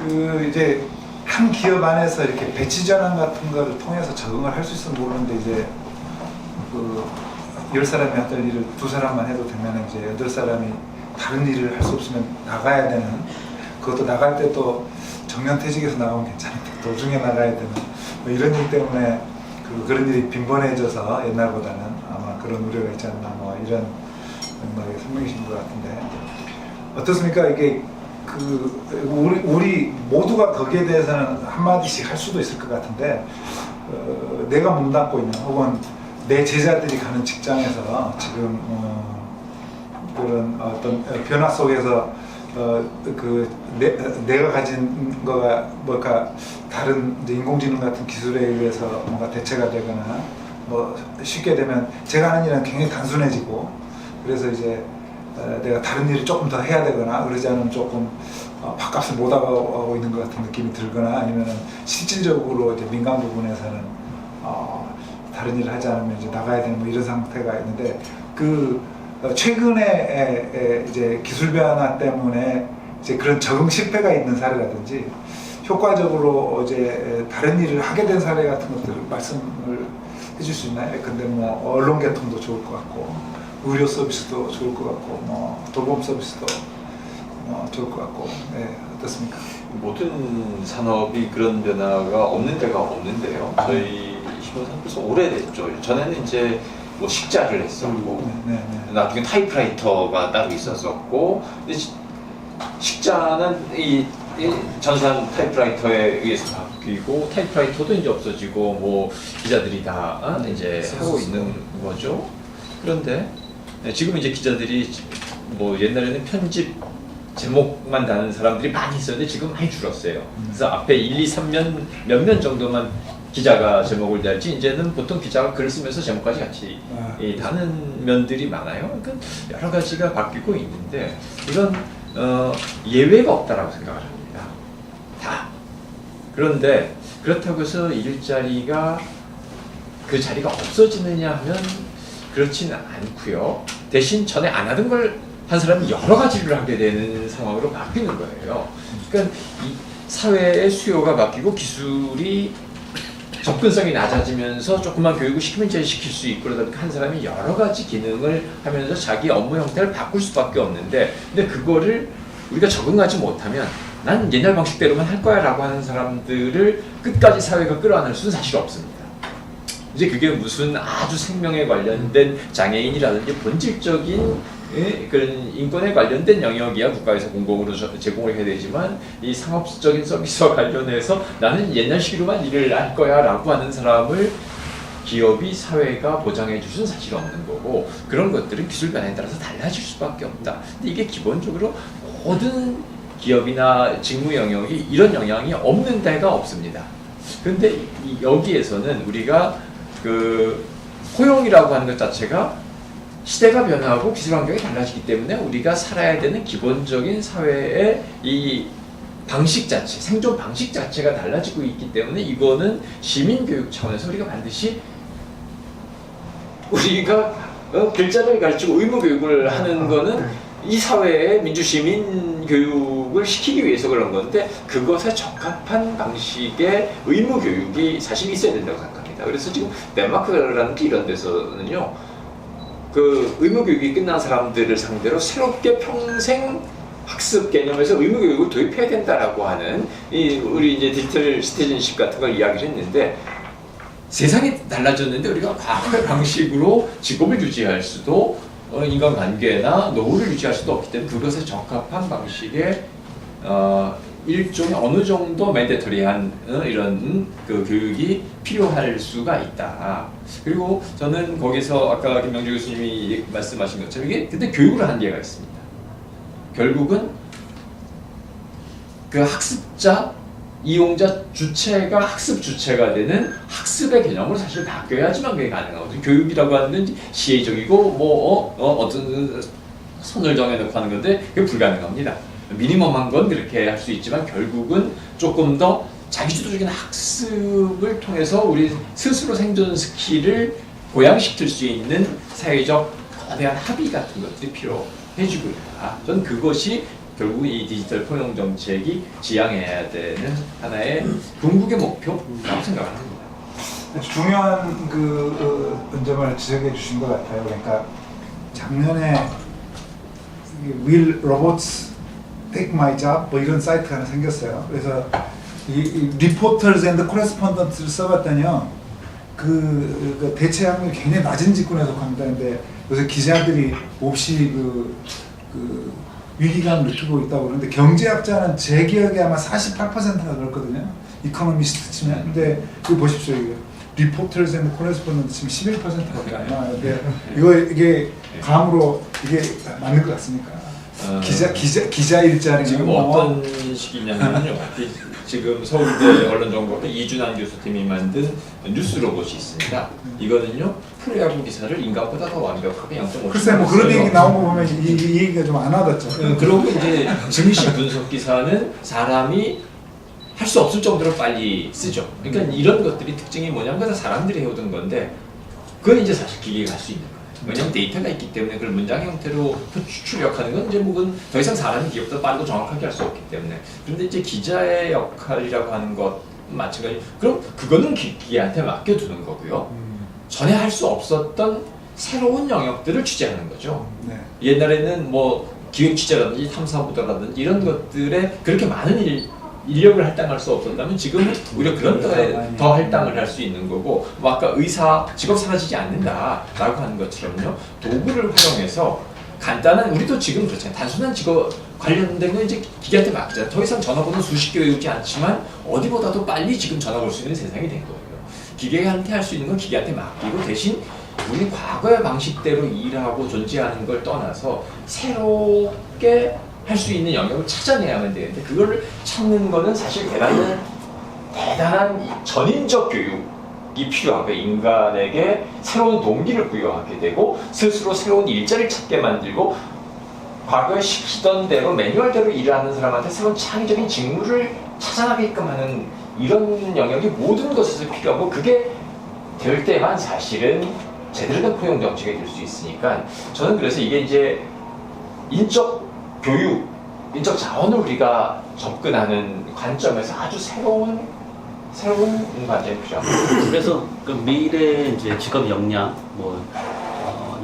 그 이제 한 기업 안에서 이렇게 배치 전환 같은 거를 통해서 적응을 할 수 있으면 모르는데 이제 그 10사람이 하던 일을 2사람만 해도 되면 이제 8사람이 다른 일을 할 수 없으면 나가야 되는, 그것도 나갈 때 또 정년퇴직에서 나가면 괜찮은데 도중에 나가야 되는 뭐 이런 일 때문에 그런 일이 빈번해져서 옛날보다는 아마 그런 우려가 있지 않나 뭐 이런 생각에 선명이신 것 같은데 어떻습니까? 이게 우리 모두가 거기에 대해서는 한마디씩 할 수도 있을 것 같은데 내가 몸담고 있는 혹은 내 제자들이 가는 직장에서 지금 그런 어떤 변화 속에서 내가 가진 거가 뭔가 다른 이제 인공지능 같은 기술에 의해서 뭔가 대체가 되거나 뭐 쉽게 되면 제가 하는 일은 굉장히 단순해지고 그래서 이제 내가 다른 일을 조금 더 해야 되거나 그러지 않으면 조금 밥값을 못 하고 있는 것 같은 느낌이 들거나 아니면은 실질적으로 이제 민간 부분에서는 다른 일을 하지 않으면 이제 나가야 되는 뭐 이런 상태가 있는데 최근에 이제 기술 변화 때문에 이제 그런 적응 실패가 있는 사례라든지 효과적으로 이제 다른 일을 하게 된 사례 같은 것들을 말씀을 해줄 수 있나요? 근데 뭐 언론 개통도 좋을 것 같고 의료 서비스도 좋을 것 같고 뭐 돌봄 서비스도 좋을 것 같고 네, 어떻습니까? 모든 산업이 그런 변화가 없는 데가 없는데요. 저희 신호산 벌써 오래됐죠. 전에는 이제 뭐 식자를 했었고 나중에 타이프라이터가 따로 있었었고 근데 식자는 이 전산 타이프라이터에 의해서 바뀌고 타이프라이터도 이제 없어지고 뭐 기자들이 다 이제 하고 있는 거죠. 그런데 지금 이제 기자들이 뭐 옛날에는 편집 제목만 다는 사람들이 많이 있었는데 지금 많이 줄었어요. 그래서 앞에 1, 2, 3면 몇 면 정도만 기자가 제목을 달지 이제는 보통 기자가 글을 쓰면서 제목까지 같이 다는 면들이 많아요. 그러니까 여러 가지가 바뀌고 있는데 이건 예외가 없다라고 생각을 합니다. 다. 그런데 그렇다고 해서 일자리가 그 자리가 없어지느냐 하면 그렇지는 않고요. 대신 전에 안 하던 걸 한 사람이 여러 가지를 하게 되는 상황으로 바뀌는 거예요. 그러니까 이 사회의 수요가 바뀌고 기술이 접근성이 낮아지면서 조금만 교육을 시키면 이제 시킬 수 있고 그러다 보니까 한 사람이 여러 가지 기능을 하면서 자기 업무 형태를 바꿀 수밖에 없는데 근데 그거를 우리가 적응하지 못하면 난 옛날 방식대로만 할 거야 라고 하는 사람들을 끝까지 사회가 끌어안을 수는 사실 없습니다. 이제 그게 무슨 아주 생명에 관련된 장애인이라든지 본질적인 그런 인권에 관련된 영역이야 국가에서 공공으로 제공을 해야 되지만 이 상업적인 서비스와 관련해서 나는 옛날식으로만 일을 할 거야 라고 하는 사람을 기업이 사회가 보장해 줄 수는 사실 없는 거고 그런 것들은 기술 변화에 따라서 달라질 수밖에 없다. 근데 이게 기본적으로 모든 기업이나 직무 영역이 이런 영향이 없는 데가 없습니다. 그런데 여기에서는 우리가 그 포용이라고 하는 것 자체가 시대가 변화하고 기술 환경이 달라지기 때문에 우리가 살아야 되는 기본적인 사회의 이 방식 자체, 생존 방식 자체가 달라지고 있기 때문에 이거는 시민교육 차원에서 우리가 반드시 우리가 글자를 가르치고 의무교육을 하는 거는 이 사회의 민주시민 교육을 시키기 위해서 그런 건데 그것에 적합한 방식의 의무교육이 사실 있어야 된다고 생각합니다. 그래서 지금 덴마크라든지 이런 데서는요 그 의무교육이 끝난 사람들을 상대로 새롭게 평생 학습 개념에서 의무교육을 도입해야 된다라고 하는 우리 이제 디지털 시티즌십 같은 걸 이야기를 했는데 세상이 달라졌는데 우리가 과거의 방식으로 직업을 유지할 수도 인간관계나 노후를 유지할 수도 없기 때문에 그것에 적합한 방식의 일종의 어느 정도 맨데터리한 이런 그 교육이 필요할 수가 있다. 그리고 저는 거기서 아까 김명주 교수님이 말씀하신 것처럼 이게 근데 교육을 한계가 있습니다. 결국은 그 학습자, 이용자 주체가 학습 주체가 되는 학습의 개념으로 사실 바뀌어야지만 그게 가능하거든요. 교육이라고 하는 건 시혜적이고 어떤 선을 정해놓고 하는 건데 그게 불가능합니다. 미니멈한 건 그렇게 할 수 있지만 결국은 조금 더 자기주도적인 학습을 통해서 우리 스스로 생존 스킬을 보양시킬 수 있는 사회적 거대한 합의 같은 것들이 필요해지고요. 저는 그것이 결국 이 디지털 포용 정책이 지향해야 되는 하나의 궁극의 목표라고 생각을 합니다. 중요한 점을 지적해 주신 것 같아요. 그러니까 작년에 Will Robots Take My Job 뭐 이런 사이트가 하나 생겼어요. 그래서 이 Reporters and Correspondents를 써봤더니요, 그 대체 확률이 굉장히 낮은 직군에 속합니다. 근데 요새 기자들이 몹시 위기감을 느끼고 있다고 그러는데, 경제학자는 제 기억에 아마 48%가 그렇거든요. 이코노미스트 치면. 근데 그거 보십시오. 이게 리포터즈 앤 코레스폰던트 치면 11%밖에 안 나와요. 근데 이게 감으로 이게 맞는 것 같습니까? 기자 일자리는 지금 어떤 식이냐면요. 지금 서울대 언론정보학과 이준환 교수팀이 만든 뉴스 로봇이 있습니다. 이거는요, 프로야구 기사를 인간보다 더 완벽하게 0.5. 글쎄 뭐 그런 얘기 나온 거 보면 이 얘기가 좀 안 와닿죠. 그리고 이제 증시 분석 기사는 사람이 할 수 없을 정도로 빨리 쓰죠. 그러니까 이런 것들이 특징이 뭐냐면 그건 사람들이 해오던 건데, 그건 이제 사실 기계가 할 수 있는 거예요. 왜냐면 데이터가 있기 때문에 그걸 문장 형태로 출력하는 건 이제 뭐 더 이상 사람이 기계보다 빠르고 정확하게 할 수 없기 때문에. 그런데 이제 기자의 역할이라고 하는 것 마찬가지. 그럼 그거는 기계한테 맡겨두는 거고요. 전에 할 수 없었던 새로운 영역들을 취재하는 거죠. 네. 옛날에는 뭐 기획 취재라든지 탐사보도라든지 이런 것들에 그렇게 많은 인력을 할당할 수 없었다면 지금은 오히려 그런 데에 더 할당을 할 수 있는 거고, 뭐 아까 의사 직업 사라지지 않는다라고 하는 것처럼요, 도구를 활용해서 간단한, 우리도 지금 그렇잖아요. 단순한 직업 관련된 건 이제 기계한테 맡기잖아요. 더 이상 전화번호 수십 개 외우지 않지만 어디보다도 빨리 지금 전화 걸 수 있는 세상이 된 거예요. 기계한테 할 수 있는 건 기계한테 맡기고, 대신 우리 과거의 방식대로 일하고 존재하는 걸 떠나서 새롭게 할 수 있는 영역을 찾아내야만 되는데, 그걸 찾는 거는 사실 대단한 전인적 교육이 필요하고, 인간에게 새로운 동기를 부여하게 되고 스스로 새로운 일자리를 찾게 만들고, 과거에 시키던 대로 매뉴얼대로 일하는 사람한테 새로운 창의적인 직무를 찾아나게끔 하는 이런 영역이 모든 것에서 필요하고, 그게 될 때만 사실은 제대로 된 포용 정책이 될 수 있으니까, 저는 그래서 이게 이제 인적 교육, 인적 자원을 우리가 접근하는 관점에서 아주 새로운 관점이 필요합니다. 그래서 그 미래 이제 직업 역량,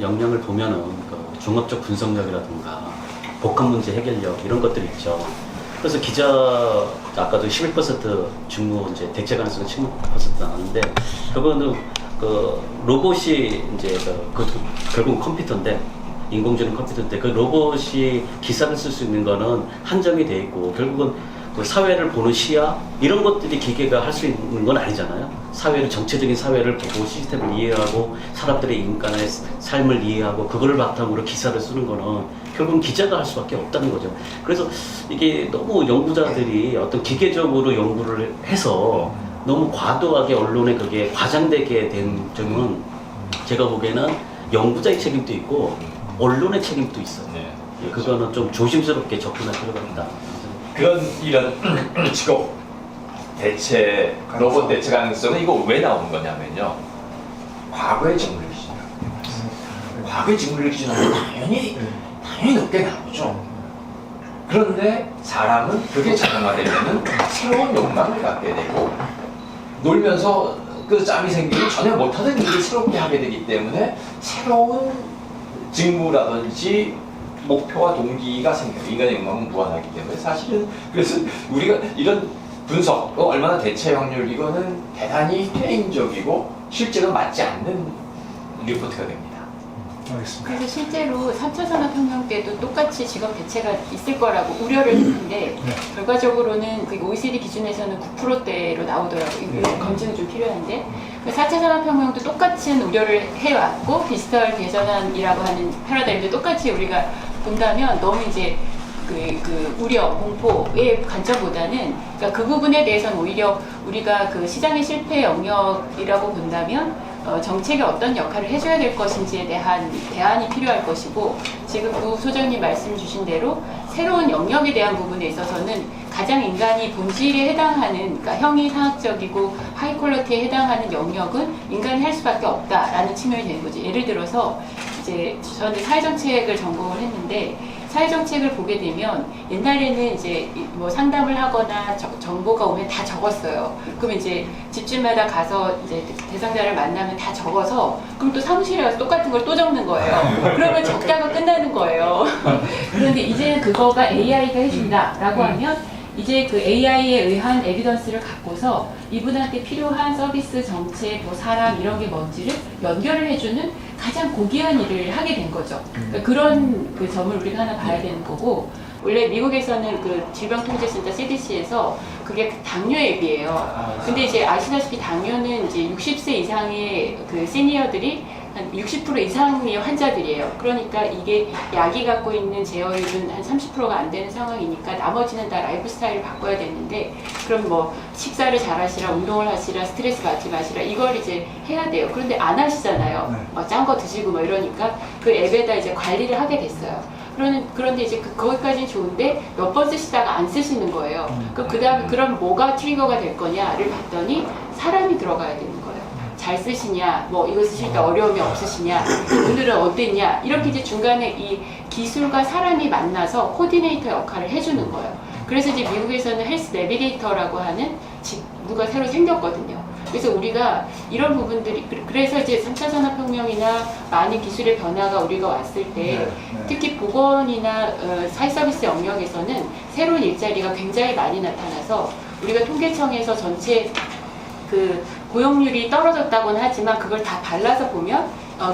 역량을 보면은 그 종합적 분석력이라든가 복합 문제 해결력 이런 것들이 있죠. 그래서 기자 아까도 11% 직무 이제 대체 가능성이 16% 나왔는데, 그거는 그 로봇이 이제 결국 컴퓨터인데, 인공지능 컴퓨터인데 그 로봇이 기사를 쓸 수 있는 거는 한정이 돼 있고, 결국은 그 사회를 보는 시야 이런 것들이 기계가 할 수 있는 건 아니잖아요. 사회를, 전체적인 사회를 보고 시스템을 이해하고 사람들의 인간의 삶을 이해하고 그거를 바탕으로 기사를 쓰는 거는 결국은 기자가 할 수밖에 없다는 거죠. 그래서 이게 너무 연구자들이 어떤 기계적으로 연구를 해서 너무 과도하게 언론에 그게 과장되게 된 점은 제가 보기에는 연구자의 책임도 있고 언론의 책임도 있어요. 네, 그거는 좀 조심스럽게 접근할 필요가 있다. 이런 직업 대체, 로봇 대체 가능성은 이거 왜 나오는 거냐면요, 과거의 직무를 기준으로. 과거의 직무를 기준으로 당연히 높게 나오죠. 그런데 사람은 그게 자동화되면은 새로운 욕망을 갖게 되고, 놀면서 그 짬이 생기고 전에 못하던 일을 새롭게 하게 되기 때문에 새로운 직무라든지 목표와 동기가 생겨요. 인간의 욕망은 무한하기 때문에. 사실은 그래서 우리가 이런 분석, 얼마나 대체 확률, 이거는 대단히 퇴행적이고 실제로 맞지 않는 리포트가 됩니다. 알겠습니다. 그래서 실제로 3차 산업혁명 때도 똑같이 직업 대체가 있을 거라고 우려를 했는데, 결과적으로는 그 OECD 기준에서는 9%대로 나오더라고요. 이거 검증이 좀 필요한데, 그 4차 산업혁명도 똑같은 우려를 해왔고, 디지털 대전환이라고 하는 패러다임도 똑같이 우리가 본다면 너무 이제 그 우려, 공포의 관점보다는, 그러니까 그 부분에 대해서는 오히려 우리가 그 시장의 실패 영역이라고 본다면 정책이 어떤 역할을 해줘야 될 것인지에 대한 대안이 필요할 것이고, 지금 부 소장님 말씀 주신 대로 새로운 영역에 대한 부분에 있어서는 가장 인간이 본질에 해당하는, 그러니까 형이상학적이고 하이 퀄리티에 해당하는 영역은 인간이 할 수밖에 없다라는 측면이 되는 거죠. 예를 들어서 이제 저는 사회정책을 전공을 했는데, 사회정책을 보게 되면 옛날에는 이제 뭐 상담을 하거나 정보가 오면 다 적었어요. 그럼 이제 집집마다 가서 이제 대상자를 만나면 다 적어서 그럼 또 사무실에 가서 똑같은 걸 또 적는 거예요. 그러면 적다가 끝나는 거예요. 그런데 이제는 그거가 AI가 해준다라고 하면 이제 그 AI에 의한 에비던스를 갖고서 이분한테 필요한 서비스, 정책, 뭐 사람 이런 게 뭔지를 연결을 해주는 가장 고귀한 일을 하게 된 거죠. 그러니까 그런 그 점을 우리가 하나 봐야 되는 거고, 원래 미국에서는 그 질병통제센터 CDC에서 그게 당뇨 앱이에요. 근데 이제 아시다시피 당뇨는 이제 60세 이상의 그 시니어들이 한 60% 이상의 환자들이에요. 그러니까 이게 약이 갖고 있는 제어율은 한 30%가 안 되는 상황이니까 나머지는 다 라이프 스타일을 바꿔야 되는데, 그럼 뭐 식사를 잘 하시라, 운동을 하시라, 스트레스 받지 마시라, 이걸 이제 해야 돼요. 그런데 안 하시잖아요. 막 짠 거 드시고 뭐 이러니까 그 앱에다 이제 관리를 하게 됐어요. 그런데 이제 거기까지는 좋은데 몇 번 쓰시다가 안 쓰시는 거예요. 그 다음에 그럼 뭐가 트리거가 될 거냐를 봤더니 사람이 들어가야 되는 거예요. 잘 쓰시냐, 뭐 이거 쓰실 때 어려움이 없으시냐, 오늘은 어땠냐, 이렇게 이제 중간에 이 기술과 사람이 만나서 코디네이터 역할을 해주는 거예요. 그래서 이제 미국에서는 헬스 내비게이터라고 하는 직무가 새로 생겼거든요. 그래서 우리가 이런 부분들이, 그래서 이제 3차 산업혁명이나 많은 기술의 변화가 우리가 왔을 때 특히 보건이나 사회서비스 영역에서는 새로운 일자리가 굉장히 많이 나타나서 우리가 통계청에서 전체 그 고용률이 떨어졌다고는 하지만 그걸 다 발라서 보면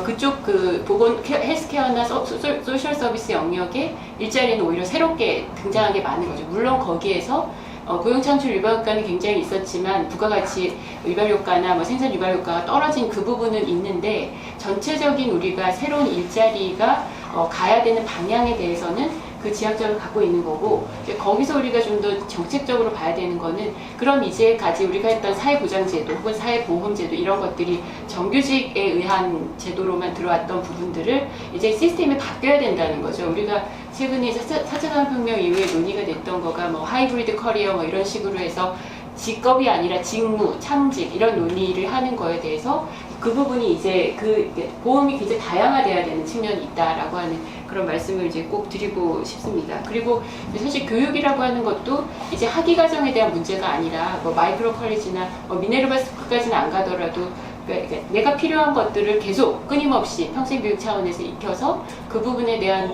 그쪽 그 보건 헬스케어나 소셜 서비스 영역의 일자리는 오히려 새롭게 등장한 게 많은 거죠. 물론 거기에서 고용 창출 유발 효과는 굉장히 있었지만 부가가치 유발 효과나 뭐 생산 유발 효과가 떨어진 그 부분은 있는데, 전체적인 우리가 새로운 일자리가 가야 되는 방향에 대해서는 그 지향점을 갖고 있는 거고, 이제 거기서 우리가 좀 더 정책적으로 봐야 되는 거는, 그럼 이제까지 우리가 했던 사회보장제도 혹은 사회보험제도 이런 것들이 정규직에 의한 제도로만 들어왔던 부분들을 이제 시스템이 바뀌어야 된다는 거죠. 우리가 최근에 4차 산업혁명 이후에 논의가 됐던 거가 뭐 하이브리드 커리어 뭐 이런 식으로 해서 직업이 아니라 직무, 창직 이런 논의를 하는 거에 대해서 그 부분이 이제 그 보험이 굉장히 다양화돼야 되는 측면이 있다라고 하는 그런 말씀을 이제 꼭 드리고 싶습니다. 그리고 사실 교육이라고 하는 것도 이제 학위 과정에 대한 문제가 아니라 뭐 마이크로 컬리지나 뭐 미네르바 스쿨까지는 안 가더라도 그러니까 내가 필요한 것들을 계속 끊임없이 평생교육 차원에서 익혀서 그 부분에 대한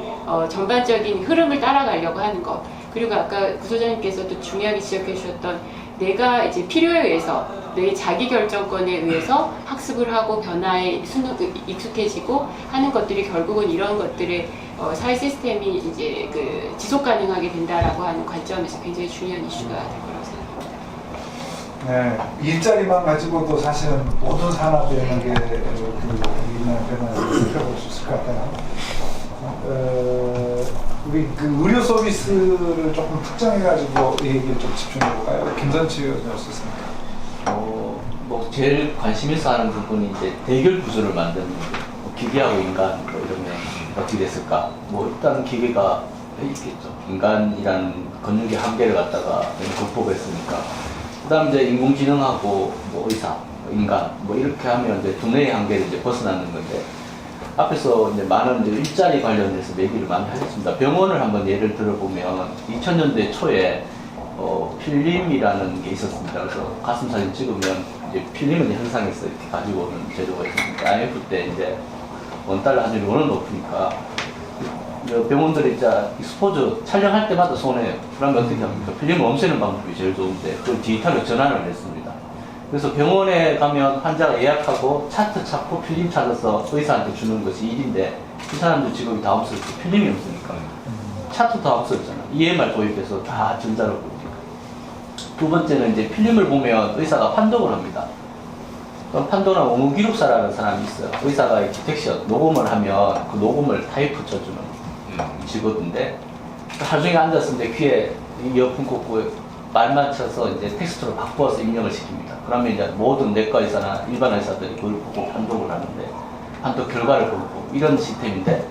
전반적인 흐름을 따라가려고 하는 것. 그리고 아까 구소장님께서도 중요하게 지적해 주셨던 내가 이제 필요에 의해서 내 자기 결정권에 의해서 학습을 하고 변화에 익숙해지고 하는 것들이 결국은 이런 것들의 사회 시스템이 이제 그 지속 가능하게 된다라고 하는 관점에서 굉장히 중요한 이슈가 될 거라고 생각합니다. 네, 일자리만 가지고도 사실은 모든 산업에 있는 게 변화를 살펴볼 수 있을 것 같아요. 우리 그 의료 서비스를 조금 특정해가지고 이 얘기를 좀 집중해볼까요? 김선치 의원님 어떻습니까? 뭐 제일 관심 있어 하는 부분이 이제 대결 구조를 만드는 뭐 기계하고 인간 뭐 이러면 어떻게 됐을까? 뭐 일단 기계가 있겠죠. 인간이라는 권력의 한계를 갖다가 극복했으니까. 그다음 이제 인공지능하고 뭐 의사, 인간 뭐 이렇게 하면 이제 두뇌의 한계를 이제 벗어나는 건데. 앞에서 이제 많은 이제 일자리 관련해서 얘기를 많이 하셨습니다. 병원을 한번 예를 들어보면 2000년대 초에 필름이라는 게 있었습니다. 그래서 가슴 사진 찍으면 이제 필름을 현상에서 이렇게 가지고 오는 제도가 있었습니다. IMF 때 이제 원달러 환율이 워낙 높으니까 병원들이 이제 스포츠 촬영할 때마다 손해요. 그러면 어떻게 합니까? 필름을 없애는 방법이 제일 좋은데 그걸 디지털로 전환을 했습니다. 그래서 병원에 가면 환자가 예약하고 차트 찾고 필름 찾아서 의사한테 주는 것이 일인데 그 사람들 직업이 다 없었죠. 필름이 없으니까. 차트 다 없었잖아. EMR 도입해서 다 전자로 보니까. 두 번째는 이제 필름을 보면 의사가 판독을 합니다. 그럼 판독은 원고기록사라는 사람이 있어요. 의사가 디텍션, 녹음을 하면 그 녹음을 타이프 쳐주는 직업인데 하루 종일 앉았을 때 귀에 이어폰 꽂고 말 맞춰서 이제 텍스트로 바꿔서 입력을 시킵니다. 그러면 이제 모든 내과 의사나 일반 의사들이 그걸 보고 판독을 하는데 판독 결과를 보고 이런 시스템인데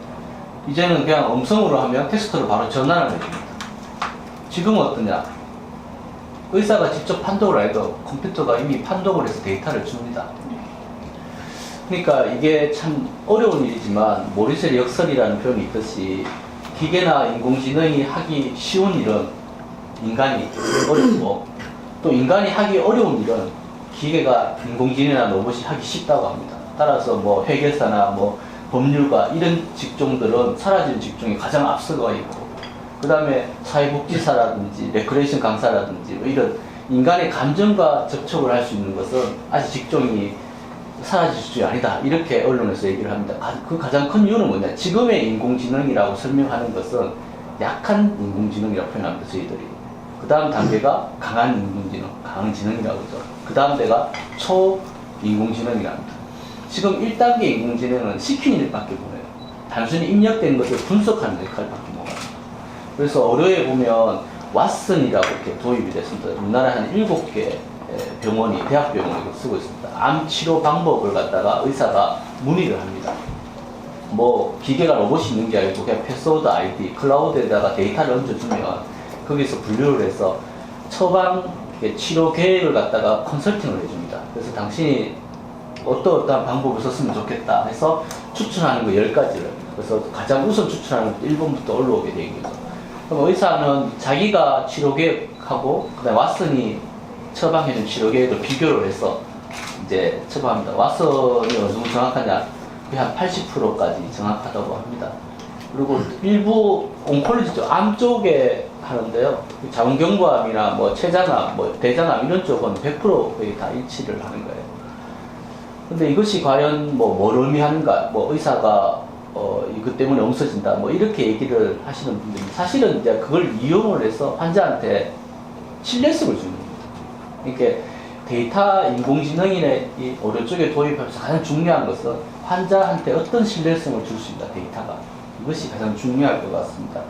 이제는 그냥 음성으로 하면 텍스트로 바로 전환을 해줍니다. 지금은 어떠냐? 의사가 직접 판독을 안 해도 컴퓨터가 이미 판독을 해서 데이터를 줍니다. 그러니까 이게 참 어려운 일이지만 모리셀 역설이라는 표현이 있듯이 기계나 인공지능이 하기 쉬운 일은 인간이 어렵고 또 인간이 하기 어려운 일은 기계가 인공지능이나 로봇이 하기 쉽다고 합니다. 따라서 뭐 회계사나 뭐 법률가 이런 직종들은 사라지는 직종이 가장 앞서가 있고 그 다음에 사회복지사라든지 레크레이션 강사라든지 뭐 이런 인간의 감정과 접촉을 할 수 있는 것은 아직 직종이 사라질 수 아니다 이렇게 언론에서 얘기를 합니다. 그 가장 큰 이유는 뭐냐, 지금의 인공지능이라고 설명하는 것은 약한 인공지능이라고 표현합니다. 저희들이. 그 다음 단계가 강한 인공지능, 강지능이라고 하죠. 그 다음 데가 초인공지능이랍니다. 지금 1단계 인공지능은 시키는 일밖에 못해요. 단순히 입력된 것을 분석하는 역할밖에 못해요. 그래서 어려에 보면 왓슨이라고 이렇게 도입이 됐습니다. 우리나라 한 7개 병원이, 대학병원이 쓰고 있습니다. 암 치료 방법을 갖다가 의사가 문의를 합니다. 뭐 기계가 로봇이 있는 게 아니고 그냥 패스워드 아이디, 클라우드에다가 데이터를 얹어주면 거기서 분류를 해서 처방 치료 계획을 갖다가 컨설팅을 해줍니다. 그래서 당신이 어떠한 방법을 썼으면 좋겠다 해서 추천하는 거 10가지를. 그래서 가장 우선 추천하는 것도 1번부터 올라오게 되어 있죠. 그럼 의사는 자기가 치료 계획하고 그다음에 왓슨이 처방해준 치료 계획을 비교를 해서 이제 처방합니다. 왓슨이 어느 정도 정확하냐? 거의 한 80%까지 정확하다고 합니다. 그리고 일부 온콜로지죠. 암 쪽에 하는데요. 자궁경부암이나 뭐 췌장암, 뭐 대장암 이런 쪽은 100% 거의 다 일치를 하는 거예요. 근데 이것이 과연 뭘 의미하는가? 뭐 의사가 이것 때문에 없어진다. 뭐 이렇게 얘기를 하시는 분들이 사실은 이제 그걸 이용을 해서 환자한테 신뢰성을 주는 겁니다. 이렇게 데이터 인공지능이나 이 의료 쪽에 도입하면서 가장 중요한 것은 환자한테 어떤 신뢰성을 줄 수 있다. 데이터가. 이것이 가장 중요할 것 같습니다.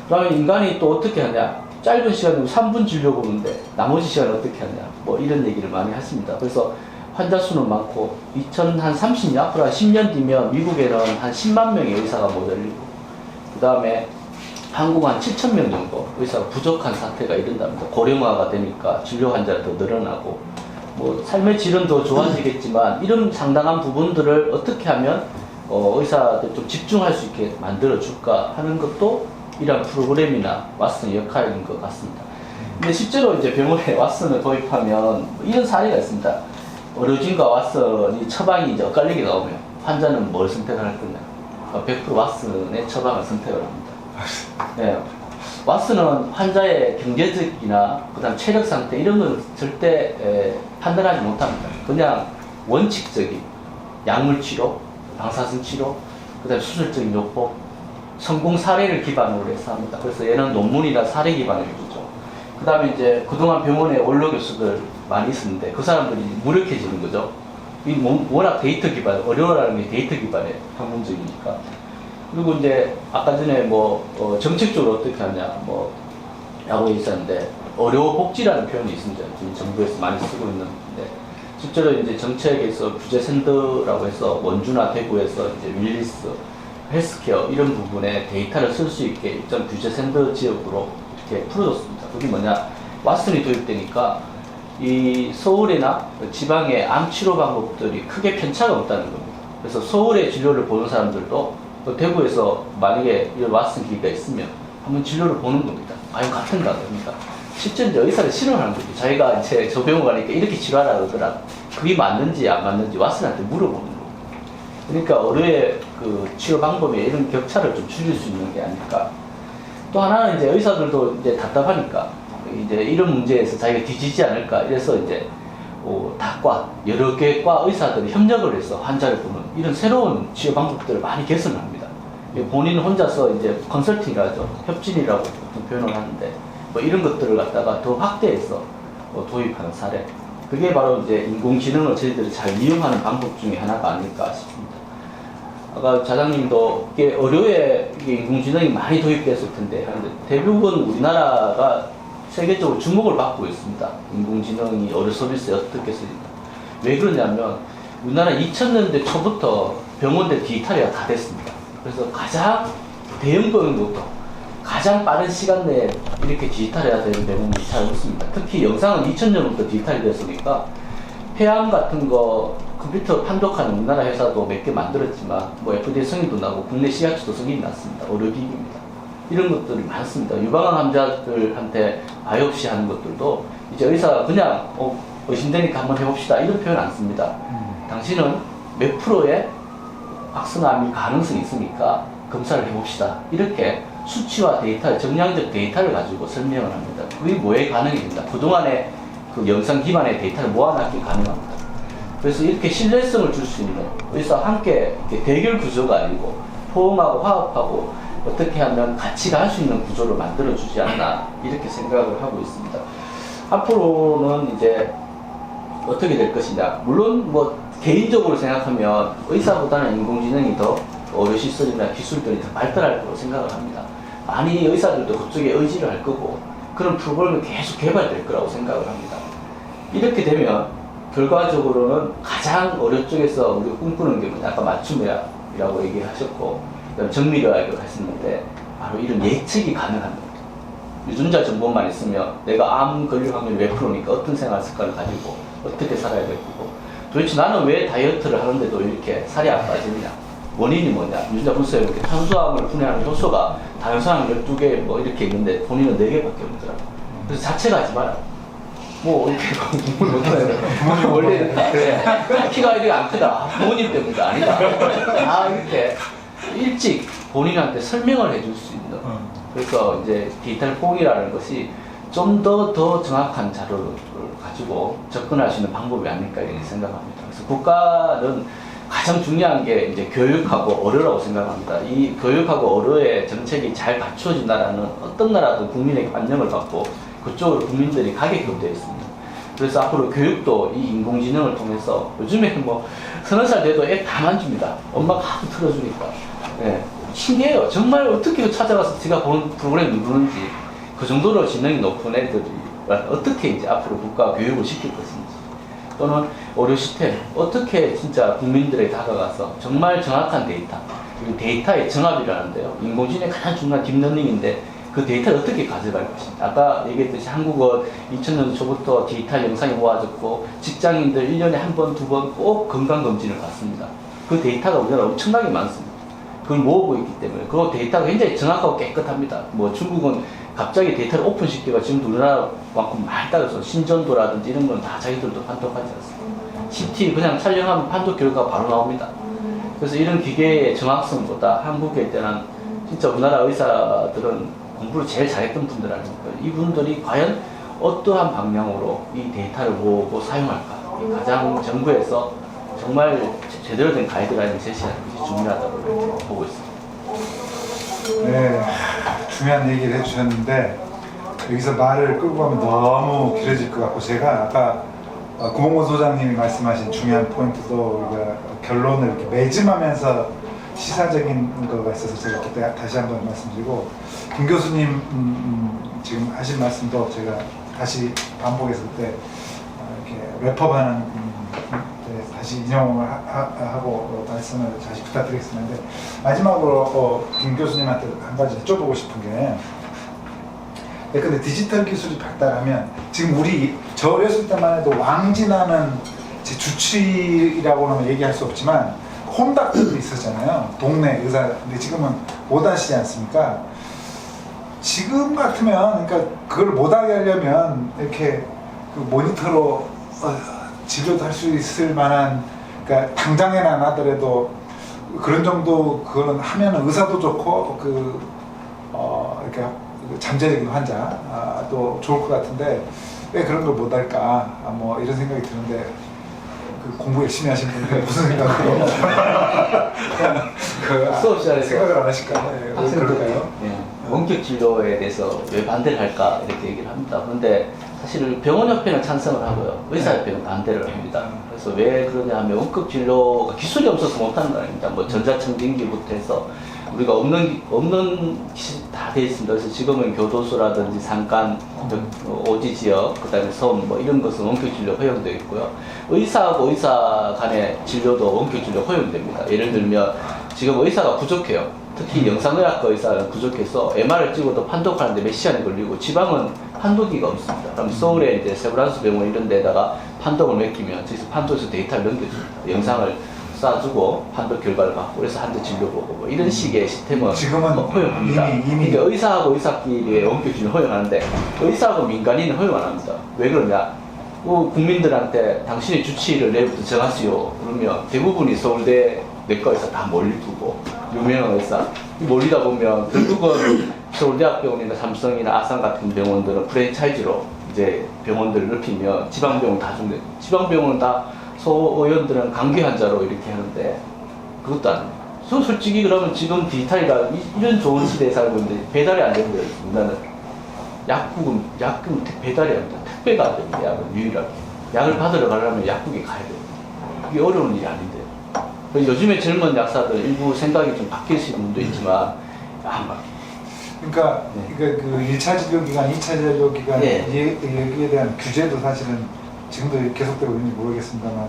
그러면 인간이 또 어떻게 하냐? 짧은 시간으로 3분 진료 보는데 나머지 시간을 어떻게 하냐? 뭐 이런 얘기를 많이 하십니다. 그래서 환자 수는 많고 2030년 앞으로 한 10년 뒤면 미국에는 한 10만 명의 의사가 모자리고 그 다음에 한국은 한 7천 명 정도 의사가 부족한 사태가 이른답니다. 고령화가 되니까 진료 환자가 더 늘어나고 뭐 삶의 질은 더 좋아지겠지만 이런 상당한 부분들을 어떻게 하면 의사들 좀 집중할 수 있게 만들어 줄까 하는 것도 이런 프로그램이나 왓슨 역할인 것 같습니다. 근데 실제로 이제 병원에 왓슨을 도입하면 이런 사례가 있습니다. 의료진과 왓슨이 처방이 이제 엇갈리게 나오면 환자는 뭘 선택을 할 거냐? 100% 왓슨의 처방을 선택을 합니다. 네. 왓슨은 환자의 경제적이나 그다음 체력 상태 이런 건 절대 판단하지 못합니다. 그냥 원칙적인 약물 치료, 방사선 치료, 그다음 수술적인 요법, 성공 사례를 기반으로 해서 합니다. 그래서 얘는 논문이나 사례 기반을 주죠. 그 다음에 이제 그동안 병원에 원로 교수들 많이 있었는데 그 사람들이 무력해지는 거죠. 이 워낙 데이터 기반, 의료라는 게 데이터 기반의 학문적이니까. 그리고 이제 아까 전에 정책적으로 어떻게 하냐, 라고 있었는데 의료복지라는 표현이 있습니다. 지금 정부에서 많이 쓰고 있는데 실제로 이제 정책에서 뷰제센터라고 해서 원주나 대구에서 이제 윌리스 헬스케어 이런 부분에 데이터를 쓸 수 있게 일정 뷰제센터 지역으로 이렇게 풀어줬습니다. 그게 뭐냐, 왓슨이 도입되니까 이 서울이나 지방의 암 치료 방법들이 크게 편차가 없다는 겁니다. 그래서 서울의 진료를 보는 사람들도 또 대구에서 만약에 이런 왓슨 기기가 있으면 한번 진료를 보는 겁니다. 과연 같은가 그러니까 실제 이제 의사를 실험하는 거죠. 자기가 이제 저 병원 가니까 이렇게 치료하라 그러더라. 그게 맞는지 안 맞는지 왓슨한테 물어보는 거예요. 그러니까 의료의 그 치료 방법에 이런 격차를 좀 줄일 수 있는 게 아닐까. 또 하나는 이제 의사들도 이제 답답하니까 이제 이런 문제에서 자기가 뒤지지 않을까. 이래서 이제 다과 여러 개 과 의사들이 협력을 해서 환자를 보는 이런 새로운 치료 방법들을 많이 개선을 합니다. 본인 혼자서 이제 컨설팅이라죠. 협진이라고 보통 표현을 하는데 이런 것들을 갖다가 더 확대해서 도입하는 사례. 그게 바로 이제 인공지능을 저희들이 잘 이용하는 방법 중에 하나가 아닐까 싶습니다. 아까 자장님도 이게 의료에 인공지능이 많이 도입됐을 텐데 하는데 대부분 우리나라가 세계적으로 주목을 받고 있습니다. 인공지능이 의료 서비스에 어떻게 쓰인다. 왜 그러냐면 우리나라 2000년대 초부터 병원들 디지털화가 다 됐습니다. 그래서 가장 대형 병원부터 가장 빠른 시간 내에 이렇게 디지털화가 되는 병원이 잘 없습니다. 특히 영상은 2000년부터 디지털이 됐으니까 폐암 같은 거 컴퓨터 판독하는 우리나라 회사도 몇 개 만들었지만 FDA 승인도 나고 국내 CRC도 승인이 났습니다. 의료기기입니다. 이런 것들이 많습니다. 유방암 환자들한테 바이옵시 하는 것들도 이제 의사가 그냥 의심되니까 한번 해봅시다 이런 표현 안 씁니다. 당신은 몇 프로의 박스암일 가능성이 있으니까 검사를 해봅시다. 이렇게 수치와 데이터, 정량적 데이터를 가지고 설명을 합니다. 그게 뭐에 가능이 됩니다. 그동안의 그 영상 기반의 데이터를 모아놨기 가능합니다. 그래서 이렇게 신뢰성을 줄 수 있는 의사와 함께 이렇게 대결 구조가 아니고 포옹하고 화합하고 어떻게 하면 같이 갈 수 있는 구조를 만들어주지 않나 이렇게 생각을 하고 있습니다. 앞으로는 이제 어떻게 될 것이냐. 물론 뭐 개인적으로 생각하면 의사보다는 인공지능이 더 의료 시설이나 기술들이 더 발달할 거라고 생각을 합니다. 많이 의사들도 그쪽에 의지를 할 거고 그런 프로그램이 계속 개발될 거라고 생각을 합니다. 이렇게 되면 결과적으로는 가장 의료 쪽에서 우리가 꿈꾸는 게 뭐냐. 아까 맞춤의학이라고 얘기하셨고 그다음에 정밀의학을 했었는데 바로 이런 예측이 가능한 겁니다. 유전자 정보만 있으면 내가 암 걸릴 확률이 몇 프로니까 어떤 생활 습관을 가지고 어떻게 살아야 될 거고 도대체 나는 왜 다이어트를 하는데도 이렇게 살이 안 빠지느냐 원인이 뭐냐 유전자 분석에 이렇게 탄수화물 분해하는 효소가 다른 사람 12개 뭐 이렇게 있는데 본인은 4개밖에 없더라고. 그래서 자책하지 마라. 뭐 이렇게 공부를 못하는 원래 그래 키가 이렇게 안 크다 부모님 때문이 아니다. 다 이렇게 일찍 본인한테 설명을 해줄 수 있는 그래서 이제 디지털 포옹이라는 것이 좀 더 정확한 자료를 가지고 접근할 수 있는 방법이 아닐까 이렇게 생각합니다. 그래서 국가는 가장 중요한 게 이제 교육하고 의료라고 생각합니다. 이 교육하고 의료의 정책이 잘 갖추어진 나라는 어떤 나라도 국민에게 안녕을 받고 그쪽으로 국민들이 가게끔 되어 있습니다. 그래서 앞으로 교육도 이 인공지능을 통해서 요즘에는 뭐 서너 살 돼도 애 다 만집니다. 엄마가 하도 틀어주니까. 예, 신기해요. 정말 어떻게 찾아가서 제가 보는 프로그램 누르는지 그 정도로 지능이 높은 애들이 어떻게 이제 앞으로 국가 교육을 시킬 것인지 또는 의료 시스템 어떻게 진짜 국민들에게 다가가서 정말 정확한 데이터 그리고 데이터의 정합이라는데요. 인공지능의 가장 중요한 딥러닝인데 그 데이터를 어떻게 가져갈 것인지 아까 얘기했듯이 한국은 2000년 초부터 디지털 영상이 모아졌고 직장인들 1년에 한 번, 두 번 꼭 건강검진을 받습니다. 그 데이터가 우리나라 엄청나게 많습니다. 그걸 모으고 있기 때문에 그 데이터가 굉장히 정확하고 깨끗합니다. 뭐 중국은 갑자기 데이터를 오픈시키기가 지금도 우리나라만큼 많이 따라서 신전도라든지 이런 건 다 자기들도 판독하지 않습니다. CT 그냥 촬영하면 판독 결과가 바로 나옵니다. 그래서 이런 기계의 정확성보다 한국에 대한 진짜 우리나라 의사들은 공부를 제일 잘했던 분들 아닙니까? 이분들이 과연 어떠한 방향으로 이 데이터를 모으고 사용할까? 가장 정부에서 정말 제대로 된 가이드라인을 제시하는 것이 중요하다고 이렇게 보고 있습니다. 네, 중요한 얘기를 해주셨는데 여기서 말을 끌고 가면 너무 길어질 것 같고 제가 아까 구봉곤 소장님이 말씀하신 중요한 포인트도 우리가 결론을 이렇게 매짐하면서 시사적인 거가 있어서 제가 그때 다시 한번 말씀드리고 김 교수님 지금 하신 말씀도 제가 다시 반복해서 그때 이렇게 랩업하는 다시 인용을 하고 말씀을 다시 부탁드리겠습니다. 마지막으로 김 교수님한테 한 가지 여쭤보고 싶은 게 근데 디지털 기술이 발달하면 지금 저 어렸을 때만 해도 왕진하는 제 주치의라고는 얘기할 수 없지만 홈닥터도 있었잖아요. 동네 의사. 근데 지금은 못 하시지 않습니까? 지금 같으면 그러니까 그걸 못하게 하려면 이렇게 그 모니터로 진료도 할 수 있을 만한 그러니까 당장에는 안 하더라도 그런 정도 그거는 하면은 의사도 좋고 이렇게 잠재적인 환자도 좋을 것 같은데 왜 그런 걸 못할까 뭐 이런 생각이 드는데 공부 열심히 하신 분들 무슨 생각으로 수업 시간에 생각을 안 하실까? 그럴까요? 예, 원격 진료에 대해서 왜 반대를 할까 이렇게 얘기를 합니다. 그런데 사실 병원협회는 찬성을 하고요, 의사협회는 반대를 합니다. 그래서 왜 그러냐 하면 원격 진료가 기술이 없어서 못하는 거 아닙니다. 뭐 전자청진기부터 해서 우리가 없는 기술이 다 되어 있습니다. 그래서 지금은 교도소라든지 산간, 오지 지역, 그다음에 섬 뭐 이런 것은 원격 진료 허용되어 있고요. 의사하고 의사 간의 진료도 원격 진료 허용됩니다. 예를 들면 지금 의사가 부족해요. 특히 영상의학과 의사는 부족해서 MR을 찍어도 판독하는데 몇 시간이 걸리고 지방은 판독기가 없습니다. 그럼 서울에 이제 세브란스 병원 이런 데다가 판독을 맡기면 저기서 판독해서 데이터를 넘겨줍니다. 영상을 쏴주고 판독 결과를 받고 그래서 한 대 진료보고 뭐 이런 식의 시스템은 지금은 허용합니다. 이미 그러니까 의사하고 의사끼리의 원격 진료 허용하는데 의사하고 민간인은 허용 안 합니다. 왜 그러냐? 국민들한테 당신의 주치의를 내일부터 정하시오. 그러면 대부분이 서울대 내과에서 다 몰리두고 유명한 의사 몰리다 보면 결국은 서울대학병원이나 삼성이나 아산 같은 병원들은 프랜차이즈로 이제 병원들을 넓히면 지방병원 다 중대. 지방병원은 다 소의원들은 감기 환자로 이렇게 하는데 그것도 안 해요. 솔직히 그러면 지금 디지털이라 이런 좋은 시대에 살고 있는데 배달이 안 되는 거예요. 우리나라는 약국은 배달이 안 됩니다. 택배가 안 됩니다. 약은 유일하게. 약을 받으러 가려면 약국에 가야 돼요. 그게 어려운 일이 아닌데. 요즘에 젊은 약사들 일부 생각이 좀 바뀌시는 분도 있지만 그러니까 그 1차 진료기간, 2차 진료기간 예. 여기에 대한 규제도 사실은 지금도 계속되고 있는지 모르겠습니다만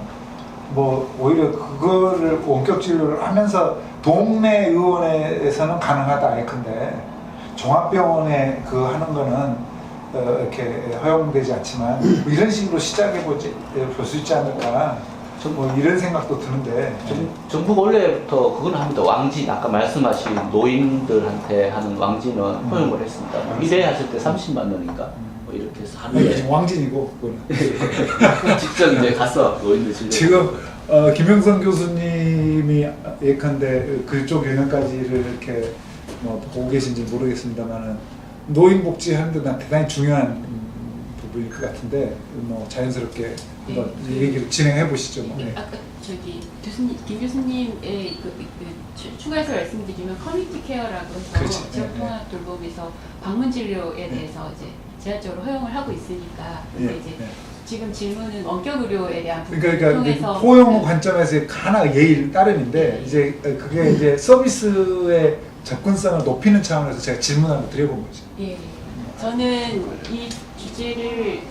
뭐 오히려 그거를 원격 진료를 하면서 동네 의원에서는 가능하다 예컨대 종합병원에 그 하는 거는 이렇게 허용되지 않지만 뭐 이런 식으로 시작해 볼 수 있지 않을까 뭐 이런 생각도 드는데 정부가 원래부터 그건 합니다. 왕진 아까 말씀하신 노인들한테 하는 왕진은 허용을 했습니다. 미래 하실 때 30만 원인가 뭐 이렇게 해서 하는데 왕진이고 그거는 직접 이제 가서 노인들 진료 지금 김영선 교수님이 예컨대 그쪽 영역까지를 이렇게 뭐 보고 계신지 모르겠습니다만은 노인복지 하는데 난 대단히 중요한 부분일 것 같은데 뭐 자연스럽게 한번 얘기를 진행해 보시죠. 뭐. 네. 아까 김 교수님의 추가해서 말씀드리면 커뮤니티 케어라고 해서 그렇지. 지역통합 돌봄에서 방문 진료에 대해서 이제 제한적으로 허용을 하고 있으니까 근데 이제 지금 질문은 원격 의료에 대한 부분을 그러니까 통해서 포용 관점에서 하나 예의 따름인데 이제 그게 이제 서비스의 접근성을 높이는 차원에서 제가 질문 한번 드려본 거죠. 예, 저는 이 주제를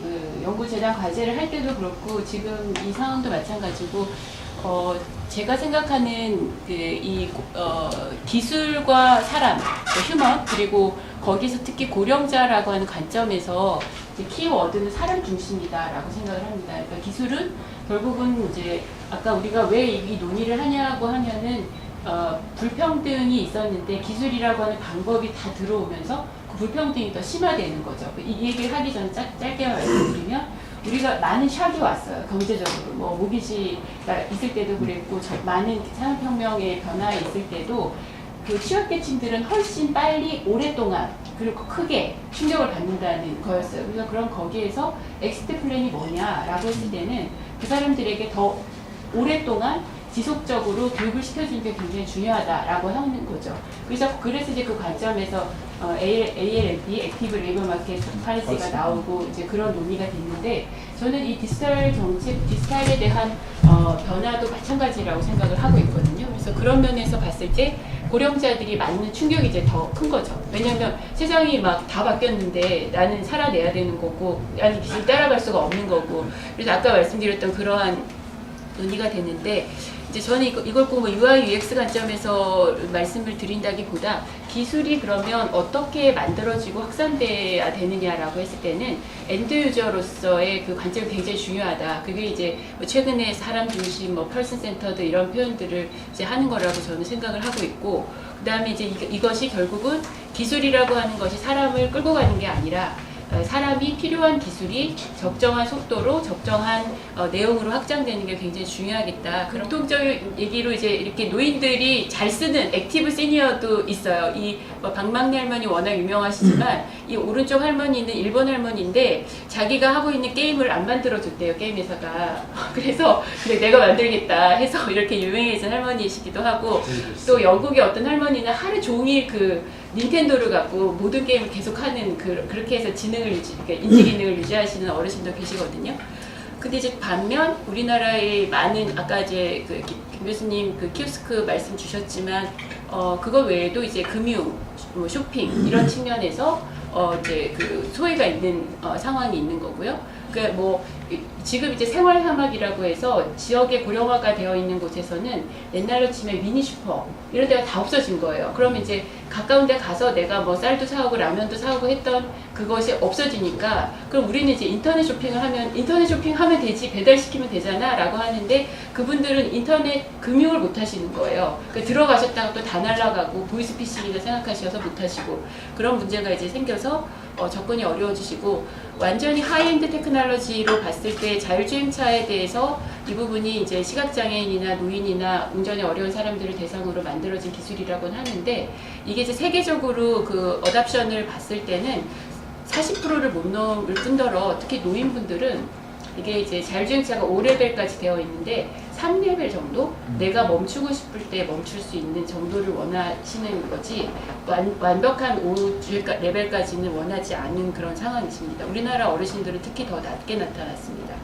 그 연구재단 과제를 할 때도 그렇고 지금 이 상황도 마찬가지고 제가 생각하는 기술과 사람, 휴먼 그리고 거기서 특히 고령자라고 하는 관점에서 이제 키워드는 사람 중심이다라고 생각을 합니다. 그러니까 기술은 결국은 이제 아까 우리가 왜 이 논의를 하냐고 하면은 불평등이 있었는데 기술이라고 하는 방법이 다 들어오면서 그 불평등이 더 심화되는 거죠. 이 얘기를 하기 전에 짧게 말씀드리면 우리가 많은 샥이 왔어요. 경제적으로. 뭐 모기지가 있을 때도 그랬고 많은 산업혁명의 변화에 있을 때도 그 취약계층들은 훨씬 빨리 오랫동안 그리고 크게 충격을 받는다는 거였어요. 그래서 그럼 거기에서 엑시트 플랜이 뭐냐라고 했을 때는 그 사람들에게 더 오랫동안 지속적으로 교육을 시켜주는 게 굉장히 중요하다라고 하는 거죠. 그래서 이제 그 관점에서 ALMP, 액티브 레이버 마켓 팔리시가 나오고 이제 그런 논의가 됐는데 저는 이 디지털 정책, 디지털에 대한 변화도 마찬가지라고 생각을 하고 있거든요. 그래서 그런 면에서 봤을 때 고령자들이 맞는 충격이 이제 더 큰 거죠. 왜냐하면 세상이 막 다 바뀌었는데 나는 살아내야 되는 거고, 아니 기술 따라갈 수가 없는 거고. 그래서 아까 말씀드렸던 그러한 논의가 됐는데. 이제 저는 이걸 꼭 UI UX 관점에서 말씀을 드린다기보다 기술이 그러면 어떻게 만들어지고 확산돼야 되느냐라고 했을 때는 엔드 유저로서의 그 관점이 굉장히 중요하다. 그게 이제 최근에 사람 중심, 퍼슨 센터드 이런 표현들을 이제 하는 거라고 저는 생각을 하고 있고, 그 다음에 이제 이것이 결국은 기술이라고 하는 것이 사람을 끌고 가는 게 아니라 사람이 필요한 기술이 적정한 속도로 적정한 내용으로 확장되는 게 굉장히 중요하겠다. 그런 공통적인 얘기로 이제 이렇게 노인들이 잘 쓰는 액티브 시니어도 있어요. 이 박막내 할머니 워낙 유명하시지만 이 오른쪽 할머니는 일본 할머니인데 자기가 하고 있는 게임을 안 만들어줬대요, 게임 회사가. 그래서 그래 내가 만들겠다 해서 이렇게 유명해진 할머니이시기도 하고, 또 영국의 어떤 할머니는 하루 종일 그 닌텐도를 갖고 모든 게임을 계속하는 그렇게 해서 그러니까 인지 기능을 유지하시는 어르신도 계시거든요. 근데 이제 반면 우리나라의 많은 아까 이제 김 교수님 키오스크 말씀 주셨지만 그거 외에도 이제 금융, 쇼핑 이런 측면에서 이제 소외가 있는 상황이 있는 거고요. 그러니까 지금 이제 생활 사막이라고 해서 지역에 고령화가 되어 있는 곳에서는 옛날로 치면 미니 슈퍼 이런 데가 다 없어진 거예요. 그러면 이제 가까운 데 가서 내가 뭐 쌀도 사오고 라면도 사오고 했던 그것이 없어지니까 그럼 우리는 이제 인터넷 쇼핑을 하면 인터넷 쇼핑하면 되지 배달시키면 되잖아 라고 하는데 그분들은 인터넷 금융을 못 하시는 거예요. 그러니까 들어가셨다가 또 다 날아가고 보이스피싱이라 생각하셔서 못 하시고 그런 문제가 이제 생겨서 접근이 어려워지시고 완전히 하이엔드 테크놀로지로 봤을 때 자율주행차에 대해서 이 부분이 이제 시각장애인이나 노인이나 운전이 어려운 사람들을 대상으로 만들어진 기술이라고는 하는데 이게 이제 세계적으로 그 어답션을 봤을 때는 40%를 못 넘을 뿐더러 특히 노인분들은 이게 이제 자율주행차가 5레벨까지 되어 있는데 3레벨 정도 내가 멈추고 싶을 때 멈출 수 있는 정도를 원하시는 거지 완벽한 5레벨까지는 원하지 않은 그런 상황이십니다. 우리나라 어르신들은 특히 더 낮게 나타났습니다.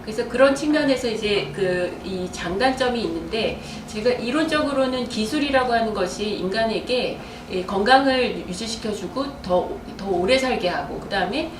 그래서 그런 측면에서 이제 이 장단점이 있는데 제가 이론적으로는 기술이라고 하는 것이 인간에게 건강을 유지시켜주고 더 오래 살게 하고 그 다음에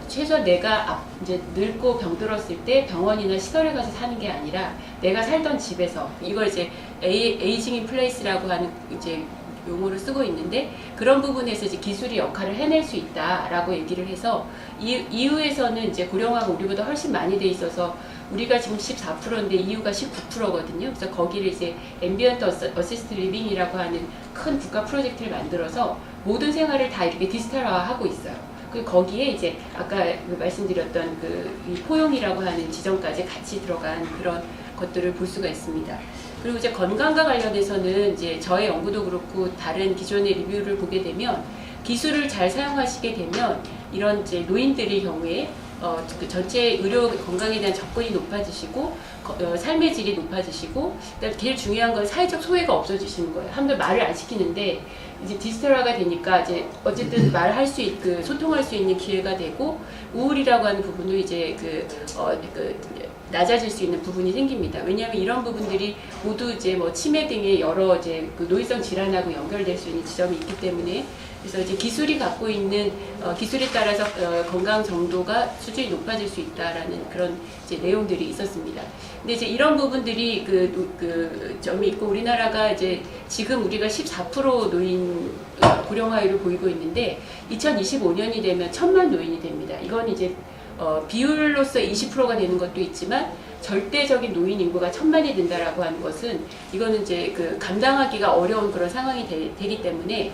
최소한 내가 이제 늙고 병들었을 때 병원이나 시설에 가서 사는 게 아니라 내가 살던 집에서 이걸 이제 에이징 인 플레이스라고 하는 이제 용어를 쓰고 있는데 그런 부분에서 이제 기술이 역할을 해낼 수 있다라고 얘기를 해서 EU에서는 이제 고령화가 우리보다 훨씬 많이 돼 있어서 우리가 지금 14%인데 EU가 19%거든요. 그래서 거기를 이제 앰비언트 어시스트 리빙이라고 하는 큰 국가 프로젝트를 만들어서 모든 생활을 다 이렇게 디지털화하고 있어요. 거기에 이제 아까 말씀드렸던 이 포용이라고 하는 지점까지 같이 들어간 그런 것들을 볼 수가 있습니다. 그리고 이제 건강과 관련해서는 이제 저의 연구도 그렇고 다른 기존의 리뷰를 보게 되면 기술을 잘 사용하시게 되면 이런 이제 노인들의 경우에 그 전체 의료 건강에 대한 접근이 높아지시고 삶의 질이 높아지시고 그다음에 제일 중요한 건 사회적 소외가 없어지시는 거예요. 사람들 말을 안 시키는데 이제 디지털화가 되니까 이제 어쨌든 말할 수 있고 소통할 수 있는 기회가 되고 우울이라고 하는 부분도 이제 낮아질 수 있는 부분이 생깁니다. 왜냐하면 이런 부분들이 모두 이제 뭐 치매 등의 여러 이제 그 노인성 질환하고 연결될 수 있는 지점이 있기 때문에 그래서 이제 기술이 갖고 있는 기술에 따라서 건강 정도가 수준이 높아질 수 있다라는 그런 이제 내용들이 있었습니다. 근데 이제 이런 부분들이 그 점이 있고 우리나라가 이제 지금 우리가 14% 노인 고령화율을 보이고 있는데 2025년이 되면 1,000만 노인이 됩니다. 이건 이제 비율로서 20%가 되는 것도 있지만 절대적인 노인 인구가 1,000만이 된다라고 하는 것은 이거는 이제 감당하기가 어려운 그런 상황이 되기 때문에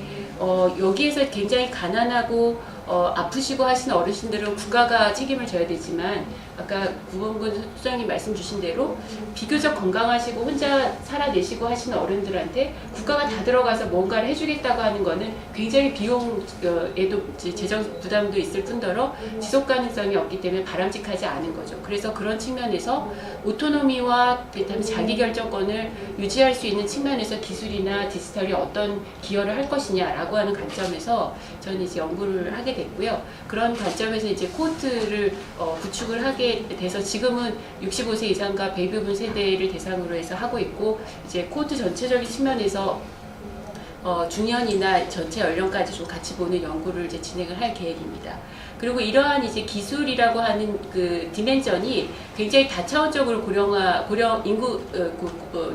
여기에서 굉장히 가난하고 아프시고 하시는 어르신들은 국가가 책임을 져야 되지만 아까 구본근 수장님 말씀 주신 대로 비교적 건강하시고 혼자 살아내시고 하시는 어른들한테 국가가 다 들어가서 뭔가를 해주겠다고 하는 거는 굉장히 비용에도 재정 부담도 있을 뿐더러 지속 가능성이 없기 때문에 바람직하지 않은 거죠. 그래서 그런 측면에서 오토노미와 그다음에 자기결정권을 유지할 수 있는 측면에서 기술이나 디지털이 어떤 기여를 할 것이냐라고 하는 관점에서 저는 이제 연구를 하게 됐고요. 그런 관점에서 이제 코호트를 구축을 하게 돼서 지금은 65세 이상과 베이비붐 세대를 대상으로 해서 하고 있고 이제 코호트 전체적인 측면에서 중년이나 전체 연령까지 좀 같이 보는 연구를 이제 진행을 할 계획입니다. 그리고 이러한 이제 기술이라고 하는 디멘전이 굉장히 다차원적으로 고령 인구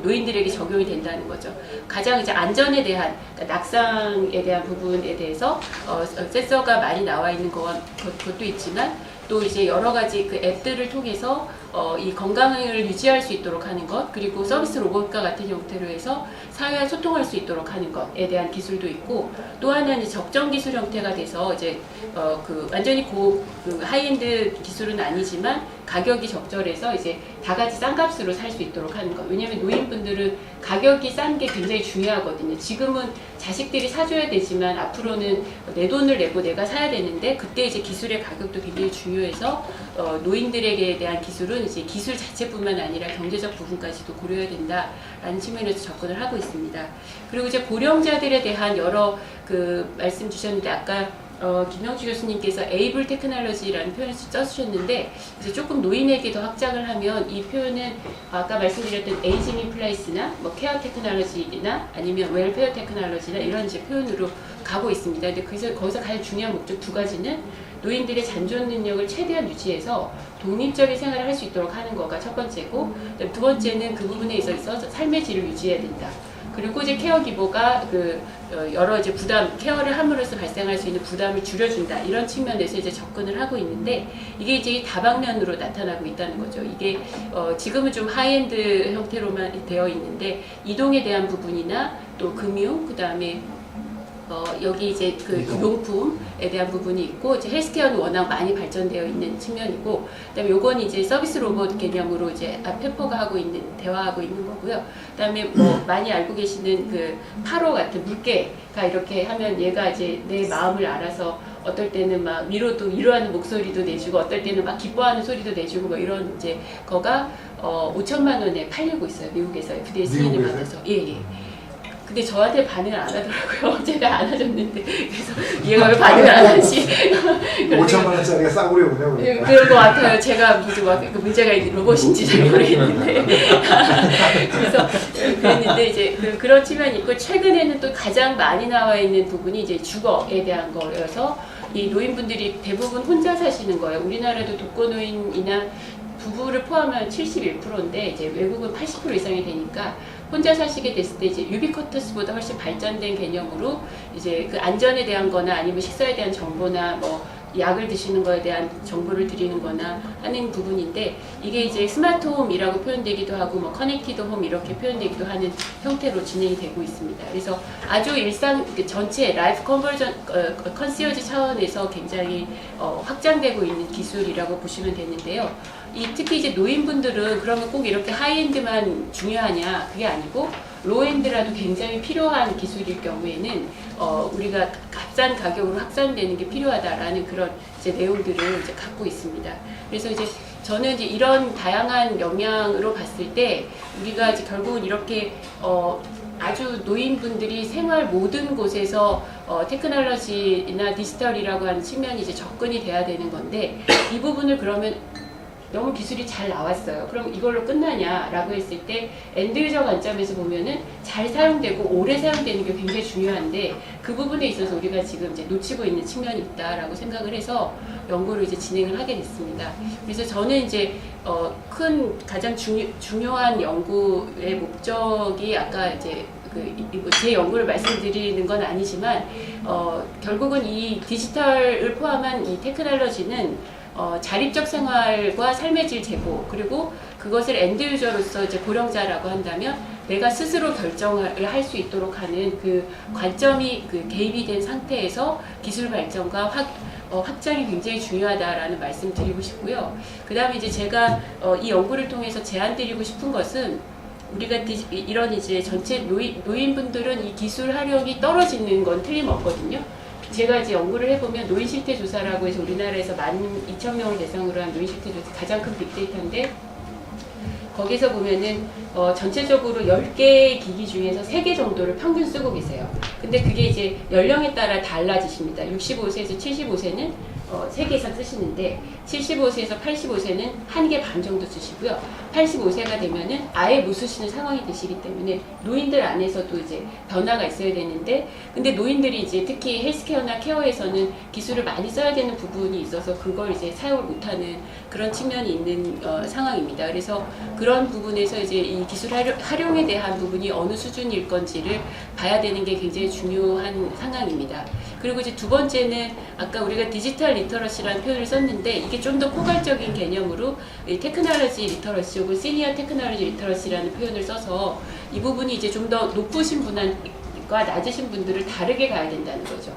노인들에게 적용이 된다는 거죠. 가장 이제 안전에 대한 그러니까 낙상에 대한 부분에 대해서 센서가 많이 나와 있는 것도 있지만 또 이제 여러 가지 앱들을 통해서 이 건강을 유지할 수 있도록 하는 것 그리고 서비스 로봇과 같은 형태로 해서 사회와 소통할 수 있도록 하는 것에 대한 기술도 있고 또 하나는 적정 기술 형태가 돼서 이제 완전히 하이엔드 기술은 아니지만 가격이 적절해서 이제 다 같이 싼 값으로 살 수 있도록 하는 것. 왜냐하면 노인분들은 가격이 싼 게 굉장히 중요하거든요. 지금은 자식들이 사줘야 되지만 앞으로는 내 돈을 내고 내가 사야 되는데 그때 이제 기술의 가격도 굉장히 중요해서 노인들에게 대한 기술은 이제 기술 자체뿐만 아니라 경제적 부분까지도 고려해야 된다라는 측면에서 접근을 하고 있습니다. 그리고 이제 고령자들에 대한 여러 말씀 주셨는데 아까 김영주 교수님께서 에이블 테크놀로지라는 표현을 써주셨는데 이제 조금 노인에게 더 확장을 하면 이 표현은 아까 말씀드렸던 에이징 인 플레이스나 뭐 케어 테크놀로지나 아니면 웰페어 테크놀로지나 이런 이제 표현으로 가고 있습니다. 근데 거기서 가장 중요한 목적 두 가지는 노인들의 잔존 능력을 최대한 유지해서 독립적인 생활을 할 수 있도록 하는 거가 첫 번째고, 두 번째는 그 부분에 있어서 삶의 질을 유지해야 된다. 그리고 이제 케어 기보가 여러 이제 케어를 함으로써 발생할 수 있는 부담을 줄여준다. 이런 측면에서 이제 접근을 하고 있는데, 이게 이제 다방면으로 나타나고 있다는 거죠. 이게 지금은 좀 하이엔드 형태로만 되어 있는데, 이동에 대한 부분이나 또 금융, 그 다음에 여기 이제 그 용품에 대한 부분이 있고, 이제 헬스케어는 워낙 많이 발전되어 있는 측면이고, 그다음에 요건 이제 서비스 로봇 개념으로 이제 페퍼가 대화하고 있는 거고요. 그다음에 뭐 많이 알고 계시는 그 파로 같은 물개가 이렇게 하면 얘가 이제 내 마음을 알아서 어떨 때는 막 위로하는 목소리도 내주고, 어떨 때는 막 기뻐하는 소리도 내주고, 뭐 이런 이제 거가 5천만 원에 팔리고 있어요. 미국에서 FDA 승인을 받아서. 예. 근데 저한테 반응을 안 하더라고요. 제가 안 하셨는데. 그래서 얘가 왜 반응을 안 하지? 5천만 원짜리가 싸구려군요. 그런 것 같아요. 제가 무슨 문제가 있는 로봇인지 잘 모르겠는데. 그래서 그랬는데 이제 그런 측면이 있고, 최근에는 또 가장 많이 나와 있는 부분이 이제 주거에 대한 거여서 이 노인분들이 대부분 혼자 사시는 거예요. 우리나라도 독거노인이나 부부를 포함한 71%인데 이제 외국은 80% 이상이 되니까 혼자 사시게 됐을 때 이제 유비쿼터스보다 훨씬 발전된 개념으로 이제 그 안전에 대한 거나 아니면 식사에 대한 정보나 뭐 약을 드시는 거에 대한 정보를 드리는 거나 하는 부분인데, 이게 이제 스마트 홈이라고 표현되기도 하고 뭐 커넥티드 홈 이렇게 표현되기도 하는 형태로 진행이 되고 있습니다. 그래서 아주 일상 전체 라이프 컨시어지 차원에서 굉장히 확장되고 있는 기술이라고 보시면 되는데요. 특히 이제 노인분들은 그러면 꼭 이렇게 하이엔드만 중요하냐, 그게 아니고 로엔드라도 굉장히 필요한 기술일 경우에는 우리가 값싼 가격으로 확산되는 게 필요하다라는 그런 이제 내용들을 이제 갖고 있습니다. 그래서 이제 저는 이제 이런 다양한 영향으로 봤을 때 우리가 이제 결국은 이렇게 아주 노인분들이 생활 모든 곳에서 테크놀로지나 디지털이라고 하는 측면이 이제 접근이 돼야 되는 건데, 이 부분을 그러면 너무 기술이 잘 나왔어요. 그럼 이걸로 끝나냐라고 했을 때 엔드 유저 관점에서 보면은 잘 사용되고 오래 사용되는 게 굉장히 중요한데, 그 부분에 있어서 우리가 지금 이제 놓치고 있는 측면이 있다라고 생각을 해서 연구를 이제 진행을 하게 됐습니다. 그래서 저는 이제 가장 중요한 연구의 목적이 아까 이제 제 연구를 말씀드리는 건 아니지만 결국은 이 디지털을 포함한 이 테크놀로지는 자립적 생활과 삶의 질 제고, 그리고 그것을 엔드 유저로서 이제 고령자라고 한다면 내가 스스로 결정을 할 수 있도록 하는 그 관점이 개입이 된 상태에서 기술 발전과 확장이 굉장히 중요하다라는 말씀 드리고 싶고요. 그 다음에 이제 제가 이 연구를 통해서 제안드리고 싶은 것은, 우리가 이런 이제 전체 노인분들은 이 기술 활용이 떨어지는 건 틀림없거든요. 제가 이제 연구를 해보면 노인 실태 조사라고 해서 우리나라에서 12,000명을 대상으로 한 노인 실태 조사 가장 큰 빅데이터인데, 거기서 보면은 전체적으로 10개의 기기 중에서 3개 정도를 평균 쓰고 계세요. 근데 그게 이제 연령에 따라 달라지십니다. 65세에서 75세는 3개 이상 쓰시는데, 75세에서 85세는 1개 반 정도 쓰시고요. 85세가 되면은 아예 못 쓰시는 상황이 되시기 때문에 노인들 안에서도 이제 변화가 있어야 되는데, 근데 노인들이 이제 특히 헬스케어나 케어에서는 기술을 많이 써야 되는 부분이 있어서 그걸 이제 사용을 못하는 그런 측면이 있는 상황입니다. 그래서 그런 부분에서 이제 이 기술 활용에 대한 부분이 어느 수준일 건지를 봐야 되는 게 굉장히 중요한 상황입니다. 그리고 이제 두 번째는 아까 우리가 디지털 리터러시라는 표현을 썼는데, 이게 좀 더 포괄적인 개념으로 테크놀로지 리터러시 혹은 시니어 테크놀로지 리터러시라는 표현을 써서 이 부분이 이제 좀 더 높으신 분과 낮으신 분들을 다르게 가야 된다는 거죠.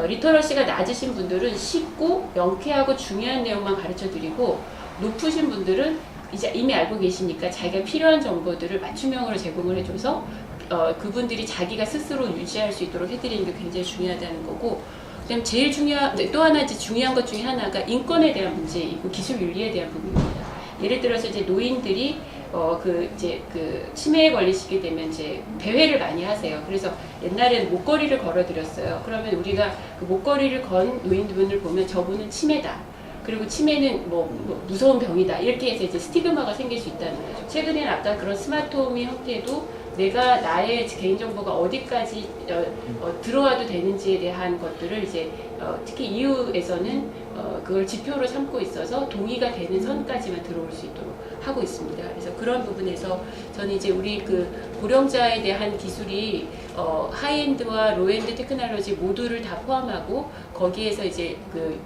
리터러시가 낮으신 분들은 쉽고 명쾌하고 중요한 내용만 가르쳐 드리고, 높으신 분들은 이제 이미 알고 계시니까 자기가 필요한 정보들을 맞춤형으로 제공을 해줘서 그분들이 자기가 스스로 유지할 수 있도록 해드리는 게 굉장히 중요하다는 거고, 그다음 제일 또 하나 이제 중요한 것 중에 하나가 인권에 대한 문제이고 기술 윤리에 대한 부분입니다. 예를 들어서 이제 노인들이 그 치매에 걸리시게 되면 이제 배회를 많이 하세요. 그래서 옛날에는 목걸이를 걸어드렸어요. 그러면 우리가 그 목걸이를 건 노인분을 보면 저분은 치매다. 그리고 치매는 뭐 무서운 병이다. 이렇게 해서 이제 스티그마가 생길 수 있다는 거죠. 최근에는 아까 그런 스마트홈의 형태도 내가 나의 개인정보가 어디까지 들어와도 되는지에 대한 것들을 이제 특히 EU에서는 그걸 지표로 삼고 있어서 동의가 되는 선까지만 들어올 수 있도록 하고 있습니다. 그래서 그런 부분에서 저는 이제 우리 그 고령자에 대한 기술이 하이엔드와 로엔드 테크놀로지 모두를 다 포함하고 거기에서 이제 그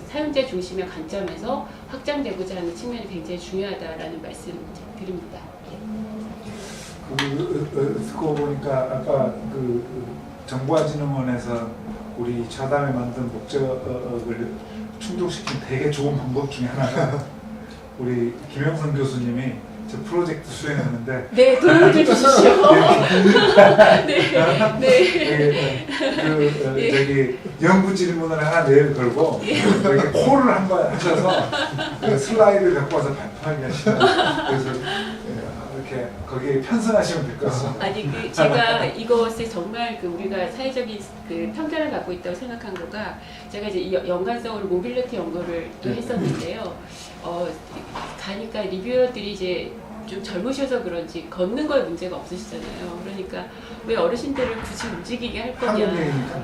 사용자 중심의 관점에서 확장되고자 하는 측면이 굉장히 중요하다라는 말씀 드립니다. 듣고 보니까 아까 정보화진흥원에서 우리 차담에 만든 목적을 충족시킨 되게 좋은 방법 중에 하나가 우리 김영선 교수님이 저 프로젝트 수행하는데 네, 도움을 좀 주시오. 저기 연구 질문을 하나 내일 걸고 이렇게 콜을 한번 하셔서 그 슬라이드 갖고 와서 발표하게 하시는 그래서 이렇게 거기에 편승하시면 될 것 같습니다. 아니 제가 이것에 정말 우리가 사회적인 편견을 갖고 있다고 생각한 거가 제가 이제 연관성으로 모빌리티 연구를 또 했었는데요. 가니까 리뷰어들이 이제 좀 젊으셔서 그런지 걷는 거에 문제가 없으시잖아요. 그러니까 왜 어르신들을 굳이 움직이게 할 거냐.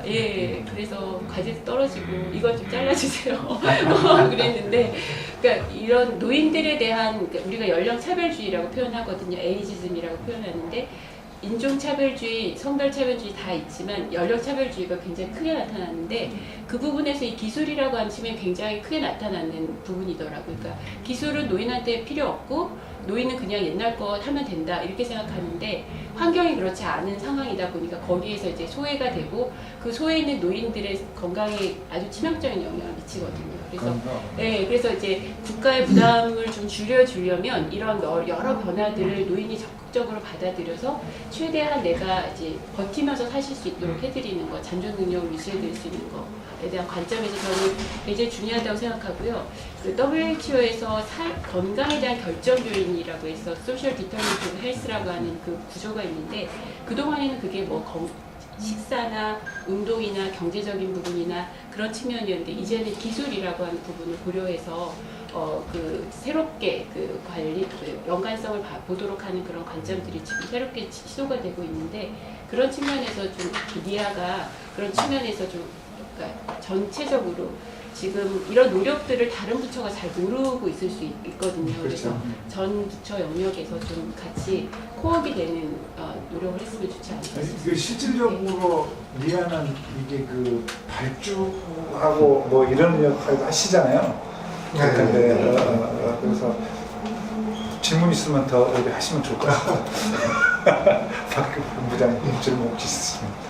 예, 그래서 과제도 떨어지고 이것 좀 잘라주세요. 그랬는데, 그러니까 이런 노인들에 대한 우리가 연령 차별주의라고 표현하거든요. 에이지즘이라고 표현하는데. 인종차별주의, 성별차별주의 다 있지만 연령차별주의가 굉장히 크게 나타나는데 그 부분에서 이 기술이라고 하는 측면이 굉장히 크게 나타나는 부분이더라고요. 그러니까 기술은 노인한테 필요 없고 노인은 그냥 옛날 거 하면 된다 이렇게 생각하는데 환경이 그렇지 않은 상황이다 보니까 거기에서 이제 소외가 되고 그 소외 있는 노인들의 건강에 아주 치명적인 영향을 미치거든요. 그래서 그래서 이제 국가의 부담을 좀 줄여주려면 이런 여러 변화들을 노인이 적극적으로 받아들여서 최대한 내가 이제 버티면서 사실 수 있도록 해드리는 것, 잔존 능력을 유지해드릴 수 있는 것에 대한 관점에서 저는 굉장히 중요하다고 생각하고요. 그 WHO에서 건강에 대한 결정 요인이라고 해서 소셜 디터미니티브 헬스라고 하는 그 구조가 있는데 그동안에는 그게 뭐 식사나 운동이나 경제적인 부분이나 그런 측면이었는데 이제는 기술이라고 하는 부분을 고려해서 새롭게 관리 연관성을 보도록 하는 그런 관점들이 지금 새롭게 시도가 되고 있는데 그런 측면에서 좀 니아가 그런 측면에서 좀 그러니까 전체적으로 지금 이런 노력들을 다른 부처가 잘 모르고 있을 수 있거든요. 그래서 전 부처 영역에서 좀 같이 코업이 되는 노력을 했으면 좋지 않을까 싶습니다. 실질적으로 니아는 이게 발주하고 뭐 이런 역할도 하시잖아요. 근데 그래서 질문 있으면 더 하시면 좋을 것 같아요. 박 본부장님 질문 혹시 있으십니까?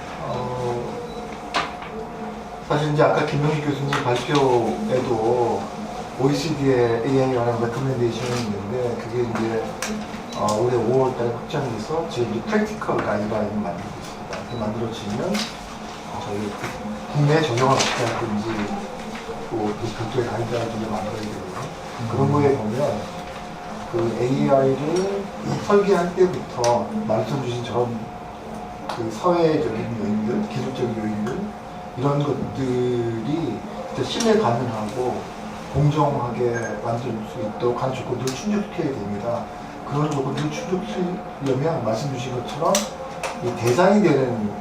사실 이제 아까 김명희 교수님 발표에도 OECD의 AI 관한 레코멘데이션이 있는데 그게 이제 올해 5월달에 확정돼서 지금 이제 프랙티컬 가이드라인을 만들고 있습니다. 그 만들어지면 저희 국내에 적용을 어떻게 할 건지 그 별도의 가이드라인을 만들어야 되거든요. 그런 거에 보면 그 AI를 설계할 때부터 말씀 주신 저런 그 사회적인 요인들, 기술적인 요인들 이런 것들이 신뢰 가능하고 공정하게 만들 수 있도록 한 조건들을 충족해야 됩니다. 그런 조건들을 충족하려면 말씀 주신 것처럼 이 대상이 되는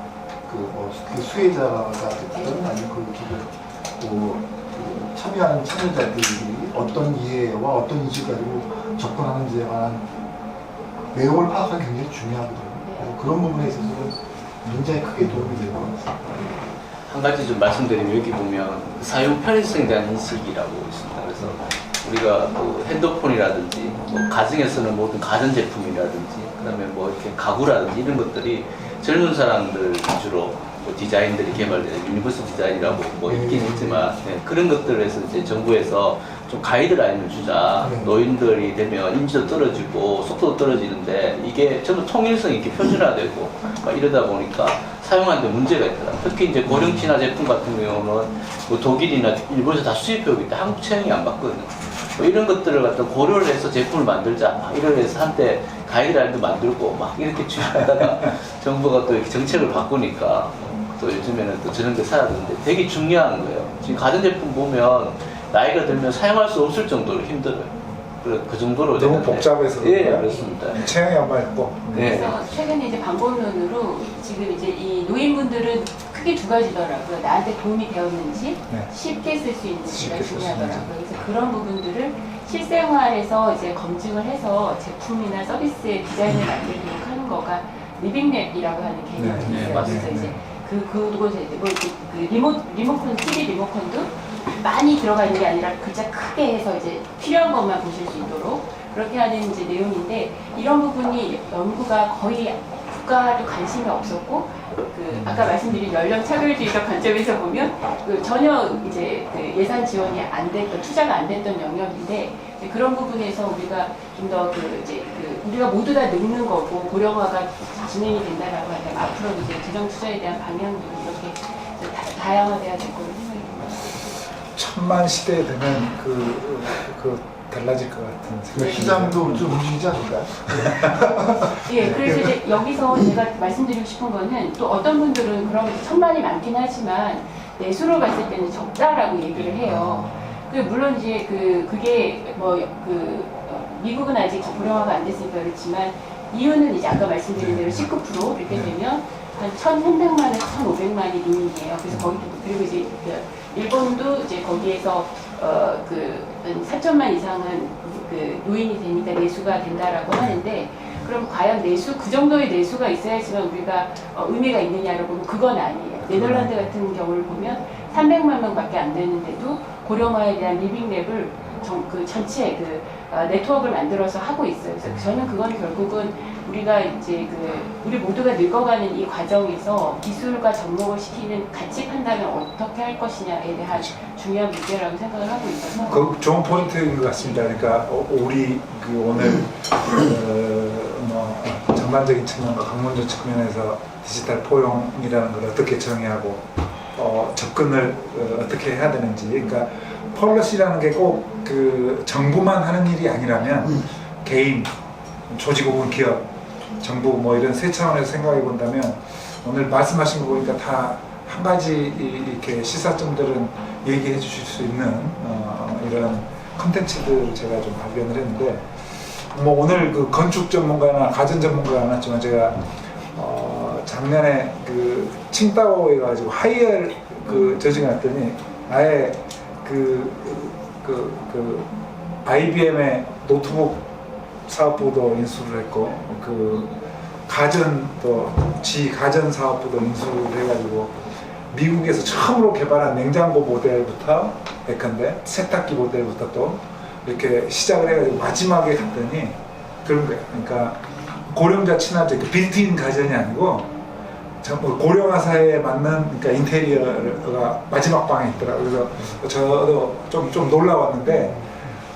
그 수혜자가 됐든 아니면 참여하는 참여자들이 어떤 이해와 어떤 인식을 가지고 접근하는지에 관한 내용을 파악하기 굉장히 중요하거든요. 그런 부분에 있어서는 굉장히 크게 도움이 될 것 같습니다. 한 가지 좀 말씀드리면 여기 보면 사용 편의성에 대한 인식이라고 있습니다. 그래서 우리가 핸드폰이라든지 가정에서는 모든 가전제품이라든지 그다음에 이렇게 가구라든지 이런 것들이 젊은 사람들 위주로 디자인들이 개발되는 유니버설 디자인이라고 있긴 있지만 그런 것들에서 이제 정부에서 좀 가이드라인을 주자. 노인들이 되면 인지도 떨어지고 속도도 떨어지는데 이게 전부 통일성이 이렇게 표준화되고 이러다 보니까 사용하는데 문제가 있더라. 특히 이제 고령 친화 제품 같은 경우는 독일이나 일본에서 다 수입해 오기 때문에 한국 채용이 안 받거든요. 뭐 이런 것들을 갖다 고려를 해서 제품을 만들자 이런 해서 한때 가이드라인도 만들고 막 이렇게 추진하다가 정부가 또 이렇게 정책을 바꾸니까 또 요즘에는 또 저런 게 사라졌는데 되게 중요한 거예요. 지금 가전제품 보면 나이가 들면 사용할 수 없을 정도로 힘들어요. 그 정도로 너무 되는데. 복잡해서 예, 그런가요? 그렇습니다. 체형이 안 맞고. 네. 그래서 최근에 이제 방법론으로 지금 이제 이 노인분들은 크게 두 가지더라고요. 나한테 도움이 되었는지 네. 쉽게 쓸 수 있는지가 쉽게 쓸수 중요하더라고요. 그래서 그런 부분들을 실생활에서 이제 검증을 해서 제품이나 서비스의 디자인을 만들도록 하는 거가 리빙랩이라고 하는 개념이 네, 있어요. 맞습니다. 그래서 이제 그곳에 이제 뭐 리모컨, TV 리모컨도 많이 들어가 있는 게 아니라 글자 크게 해서 이제 필요한 것만 보실 수 있도록 그렇게 하는 이제 내용인데 이런 부분이 연구가 거의 국가도 관심이 없었고 그 아까 말씀드린 연령 차별주의적 관점에서 보면 그 전혀 이제 그 예산 지원이 안 됐던 투자가 안 됐던 영역인데 이제 그런 부분에서 우리가 좀 더 그 이제 그 우리가 모두 다 늙는 거고 고령화가 진행이 된다라고 하면 앞으로 이제 재정 투자에 대한 방향도 이렇게 다양화돼야 될 거로 생각합니다. 천만 시대에 되면 그 달라질 것 같은 생각이 시장도 좀 움직이지 않을까요? 예, 그래서 이제 여기서 제가 말씀드리고 싶은 거는 또 어떤 분들은 그런 천만이 많긴 하지만 내수로 봤을 때는 적다라고 얘기를 해요. 물론 이제 그게 미국은 아직 고령화가 안 됐으니까 그렇지만 이유는 이제 아까 말씀드린 대로 19% 이렇게 되면 한 1,300만에서 1,500만이 노인이에요. 그래서 거기 그리고 이제 일본도 이제 거기에서 4천만 이상은 그 노인이 되니까 내수가 된다라고 하는데 그럼 과연 그 정도의 내수가 있어야지만 우리가 의미가 있느냐라고 보면 그건 아니에요. 네덜란드 같은 경우를 보면 300만 명밖에 안 되는데도 고령화에 대한 리빙랩을 전체 네트워크를 만들어서 하고 있어요. 그래서 저는 그건 결국은 우리가 이제 우리 모두가 늙어가는 이 과정에서 기술과 접목을 시키는 가치 판단을 어떻게 할 것이냐에 대한 중요한 문제라고 생각을 하고 있어서. 그 좋은 포인트인 것 같습니다. 그러니까 우리 오늘 전반적인 측면과 학문적 측면에서 디지털 포용이라는 걸 어떻게 정의하고 접근을 어떻게 해야 되는지. 그러니까 폴리시라는 게 꼭 정부만 하는 일이 아니라면 개인, 조직 혹은 기업, 정부 뭐 이런 세 차원에서 생각해 본다면 오늘 말씀하신 거 보니까 다 한 가지 이렇게 시사점들은 얘기해 주실 수 있는 이런 컨텐츠들을 제가 좀 발견을 했는데 뭐 오늘 그 건축 전문가나 가전 전문가가 안 왔지만 제가 작년에 칭다오에 가지고 하이엘 저지가 났더니 아예 IBM의 노트북 사업부도 인수를 했고 가전도 가전 사업부도 인수를 해가지고 미국에서 처음으로 개발한 냉장고 모델부터 예컨대 세탁기 모델부터 또 이렇게 시작을 해가지고 마지막에 갔더니 그런 거예요. 그러니까 고령자 친화적 빌트인 가전이 아니고 정말 고령화 사회에 맞는 그러니까 인테리어가 마지막 방에 있더라고요. 그래서 저도 좀 놀라웠는데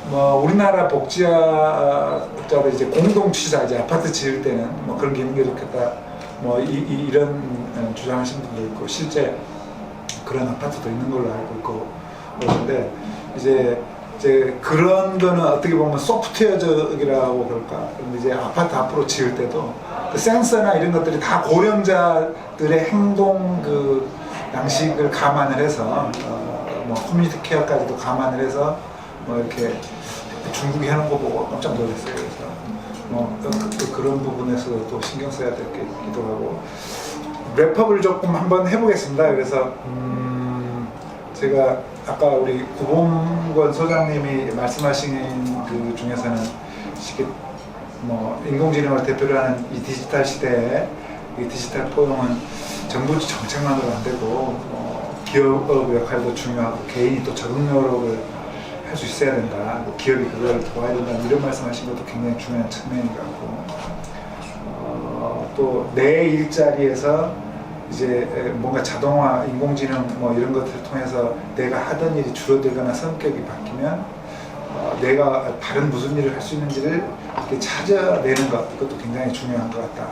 뭐 우리나라 복지자들 이제 공동 취사 이제 아파트 지을 때는 뭐 그런 게 있는 게 좋겠다. 뭐 이런 주장하시는 분도 있고 실제 그런 아파트도 있는 걸로 알고 있고 그런데 이제 그런 거는 어떻게 보면 소프트웨어적이라고 그럴까. 그런데 이제 아파트 앞으로 지을 때도 그 센서나 이런 것들이 다 고령자들의 행동 양식을 감안을 해서 뭐 커뮤니티 케어까지도 감안을 해서 뭐 이렇게 중국이 하는 거 보고 깜짝 놀랐어요. 그래서 뭐 그런 부분에서도 또 신경 써야 될 게 있기도 하고 랩업을 조금 한번 해보겠습니다. 그래서 제가 아까 우리 구봉권 소장님이 말씀하신 그 중에서는 뭐 인공지능을 대표로 하는 이 디지털 시대에 이 디지털 포용은 정부 정책만으로 안 되고 기업 역할도 중요하고 개인이 또 적응력을 할 수 있어야 된다. 기업이 그걸 도와야 된다. 이런 말씀하신 것도 굉장히 중요한 측면인 것 같고 또 내 일자리에서 이제 뭔가 자동화, 인공지능 뭐 이런 것들을 통해서 내가 하던 일이 줄어들거나 성격이 바뀌면 내가 다른 무슨 일을 할 수 있는지를 이렇게 찾아내는 것, 이것도 굉장히 중요한 것 같다.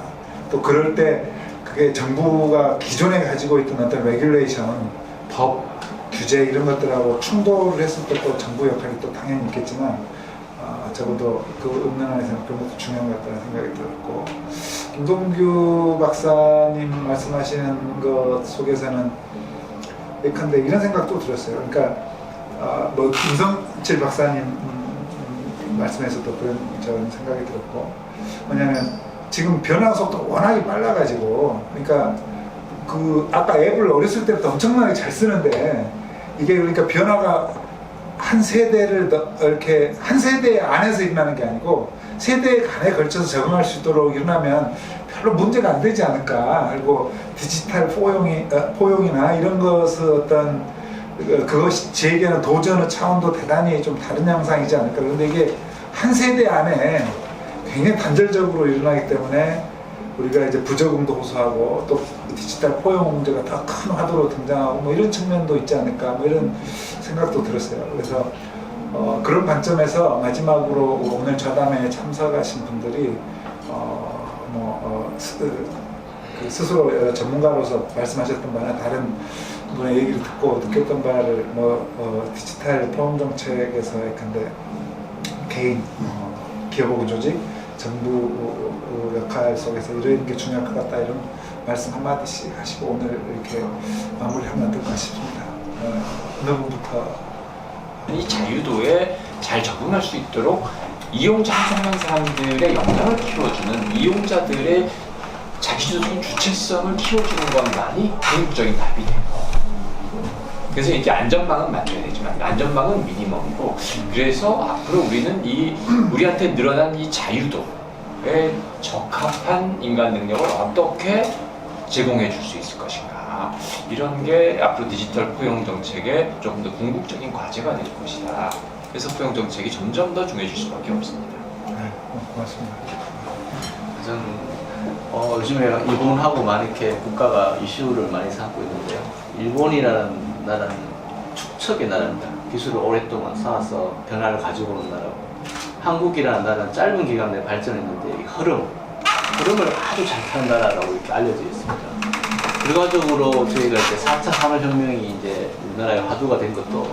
또 그럴 때 그게 정부가 기존에 가지고 있던 어떤 레귤레이션, 법, 규제 이런 것들하고 충돌을 했을 때 또 정부 역할이 또 당연히 있겠지만 적어도 그 없는 한에서는 그런 것도 중요한 것 같다는 생각이 들었고 김동규 박사님 말씀하시는 것 속에서는 예컨대 이런 생각도 들었어요. 그러니까 뭐 김성칠 박사님 말씀에서도 그런 저는 생각이 들었고 뭐냐면 지금 변화 속도가 워낙에 빨라가지고 그러니까 그 아까 앱을 어렸을 때부터 엄청나게 잘 쓰는데 이게 그러니까 변화가 한 세대를 이렇게 한 세대 안에서 일어나는 게 아니고 세대 간에 걸쳐서 적응할 수 있도록 일어나면 별로 문제가 안 되지 않을까. 그리고 디지털 포용이나 이런 것을 어떤 그것이 제게는 도전의 차원도 대단히 좀 다른 양상이지 않을까. 그런데 이게 한 세대 안에 굉장히 단절적으로 일어나기 때문에 우리가 이제 부적응도 호소하고 또 디지털 포용 문제가 더 큰 화두로 등장하고 뭐 이런 측면도 있지 않을까 뭐 이런 생각도 들었어요. 그래서 그런 관점에서 마지막으로 오늘 저담회에 참석하신 분들이 스스로 전문가로서 말씀하셨던 바나 다른 분의 얘기를 듣고 느꼈던 바를 디지털 포용 정책에서 예컨대 개인 기업하고 조직 정부 역할 속에서 이런 게 중요할 것 같다 이런 말씀 한마디씩 하시고 오늘 이렇게 마무리하면 어떨까 싶습니다. 어느 분부터 이 자유도에 잘 적응할 수 있도록 이용자 한정만 사람들의 역량을 키워주는 이용자들의 자기주도적인 주체성을 키워주는 것만이 궁극적인 답이 돼요. 그래서 이제 안전망은 만들어야 되지만 안전망은 미니멈이고 그래서 앞으로 우리는 우리한테 늘어난 이 자유도에 적합한 인간 능력을 어떻게 제공해 줄 수 있을 것인가 이런 게 앞으로 디지털 포용 정책의 조금 더 궁극적인 과제가 될 것이다. 그래서 포용 정책이 점점 더 중요해질 수밖에 없습니다. 네, 고맙습니다. 저는 요즘에 일본하고 많이 이렇게 국가가 이슈를 많이 삼고 있는데요. 일본이라는 나라는 축척의 나라입니다. 기술을 오랫동안 쌓아서 변화를 가지고 오는 나라고 한국이라는 나라는 짧은 기간 내에 발전했는데 이 흐름을 아주 잘 타는 나라라고 이렇게 알려져 있습니다. 결과적으로 저희가 이제 4차 산업혁명이 이제 우리나라에 화두가 된 것도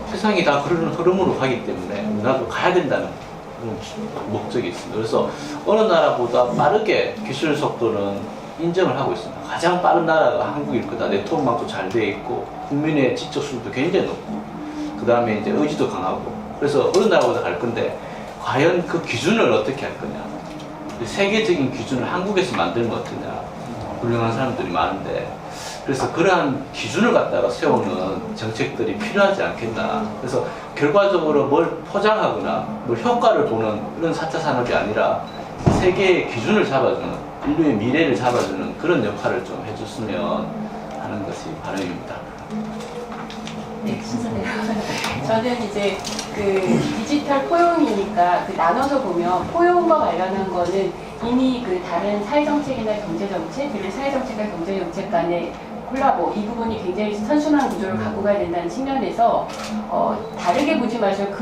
세상이 다 그런 흐름으로 가기 때문에 우리나라도 가야 된다는 그런 목적이 있습니다. 그래서 어느 나라보다 빠르게 기술 속도는 인정을 하고 있습니다. 가장 빠른 나라가 한국일 거다. 네트워크망도 잘 되어 있고 국민의 지적 수준도 굉장히 높고 그 다음에 이제 의지도 강하고 그래서 어느 나라보다 갈 건데 과연 그 기준을 어떻게 할 거냐 세계적인 기준을 한국에서 만들면 어떠냐 훌륭한 사람들이 많은데 그래서 그러한 기준을 갖다가 세우는 정책들이 필요하지 않겠나. 그래서 결과적으로 뭘 포장하거나 뭘 효과를 보는 그런 4차 산업이 아니라 세계의 기준을 잡아주는 인류의 미래를 잡아주는 그런 역할을 좀 해줬으면 하는 것이 바람입니다. 네, 순서대로. 저는 이제 그 디지털 포용이니까 그 나눠서 보면 포용과 관련한 거는 이미 그 다른 사회정책이나 경제정책, 그리고 사회정책과 경제정책 간의 콜라보, 이 부분이 굉장히 선순환 구조를 갖고 가야 된다는 측면에서 다르게 보지 마시고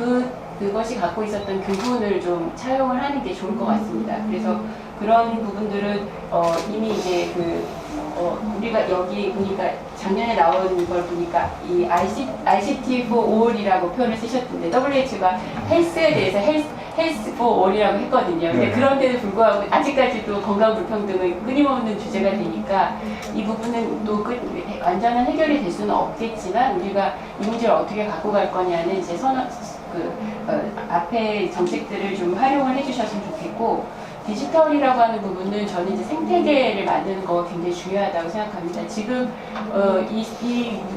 그것이 갖고 있었던 교훈을 좀 차용을 하는 게 좋을 것 같습니다. 그래서 그런 부분들은 이미 이제 우리가 여기 보니까 작년에 나온 걸 보니까 이 ICT for All이라고 표현을 쓰셨던데 WHO가 헬스에 대해서 헬스 for All이라고 했거든요. 근데 그런데도 불구하고 아직까지도 건강 불평등은 끊임없는 주제가 되니까 이 부분은 또 완전한 해결이 될 수는 없겠지만 우리가 이 문제를 어떻게 갖고 갈 거냐는 이제 앞에 정책들을 좀 활용을 해주셨으면 좋겠고 디지털이라고 하는 부분은 저는 이제 생태계를 만드는 거가 굉장히 중요하다고 생각합니다. 지금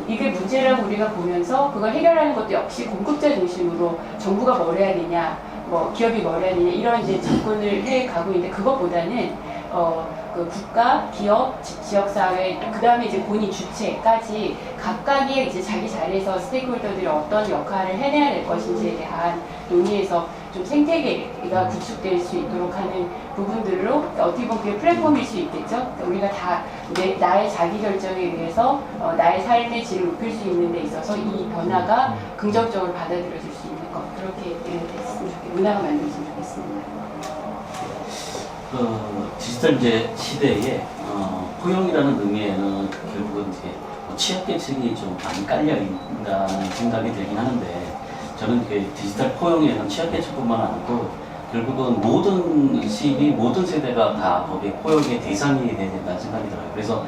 이게 문제라고 우리가 보면서 그걸 해결하는 것도 역시 공급자 중심으로 정부가 뭘 해야 되냐, 뭐 기업이 뭘 해야 되냐 이런 이제 접근을 해 가고 있는데 그것보다는 그 국가, 기업, 지역사회, 그 다음에 이제 본인 주체까지 각각의 이제 자기 자리에서 스테이크홀더들이 어떤 역할을 해내야 될 것인지에 대한 논의에서 좀 생태계가 구축될 수 있도록 하는 부분들로 어떻게 보면 그게 플랫폼일 수 있겠죠. 그러니까 우리가 다 나의 자기 결정에 의해서 나의 삶의 질을 높일 수 있는 데 있어서 이 변화가 긍정적으로 받아들여질 수 있는 것 그렇게 됐으면 좋겠습니다. 문화가 만들어졌으면 좋겠습니다. 디지털 이제 시대에 포용이라는 의미에는 결국은 이제 취약계층이 좀 많이 깔려 있다는 생각이 들긴 하는데 저는 그 디지털 포용에는 취약계층뿐만 아니고 결국은 모든 시민이 모든 세대가 다 거기에 포용의 대상이 돼야 된다는 생각이 들어요. 그래서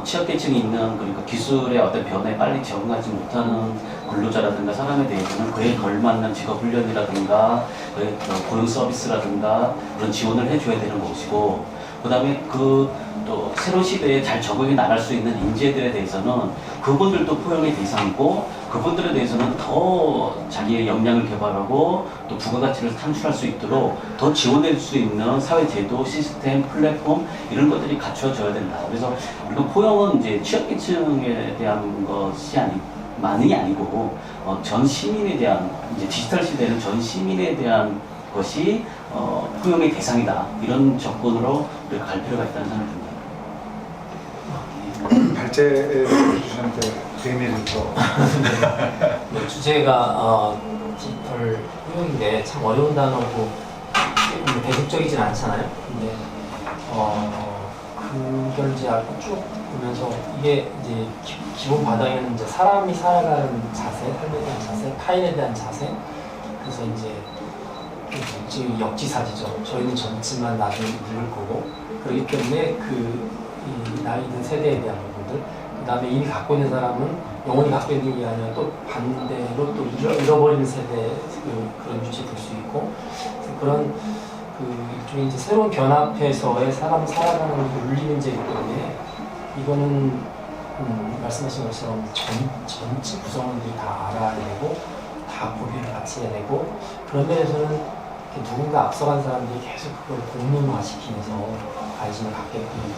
취약계층이 있는 그러니까 기술의 어떤 변화에 빨리 적응하지 못하는 근로자라든가 사람에 대해서는 그에 걸맞는 직업 훈련이라든가 그의 고용 서비스라든가 그런 지원을 해줘야 되는 것이고, 그 다음에 또 새로운 시대에 잘 적응해 나갈 수 있는 인재들에 대해서는 그분들도 포용의 대상이고 그분들에 대해서는 더 자기의 역량을 개발하고 또 부가가치를 창출할 수 있도록 더 지원할 수 있는 사회제도, 시스템, 플랫폼 이런 것들이 갖춰져야 된다. 그래서 우리가 포용은 이제 취약계층에 대한 것만이 아니고 전 시민에 대한 이제 디지털 시대는 전 시민에 대한 것이 포용의 대상이다. 이런 접근으로 우리가 갈 필요가 있다는 생각이 듭니다. 발제해 주셨는데 의미를 또 주제가 디지털 포용인데 참 어려운 단어고 대중적이진 않잖아요. 근데 그걸 이제 쭉 보면서 이게 이제 기본 바닥에는 이제 사람이 살아가는 자세, 삶에 대한 자세, 타인에 대한 자세. 그래서 이제 지금 역지사지죠. 저희는 젊지만 나중에 늙을 거고, 그렇기 때문에 이 나이 든 세대에 대한 부분들, 그 다음에 이미 갖고 있는 사람은 영원히 갖고 있는 게 아니라 또 반대로 또 잃어버리는 세대 그런 유치 될 수 있고, 그래서 그런 일종의 이제 새로운 변화 앞에서의 사람 살아가는 윤리 문제이기 때문에 이거는 말씀하신 것처럼 전체 구성원들이 다 알아야 되고 다 고민을 같이 해야 되고, 그런 면에서는 누군가 앞서간 사람들이 계속 그걸 공론화시키면서 관심을 갖게끔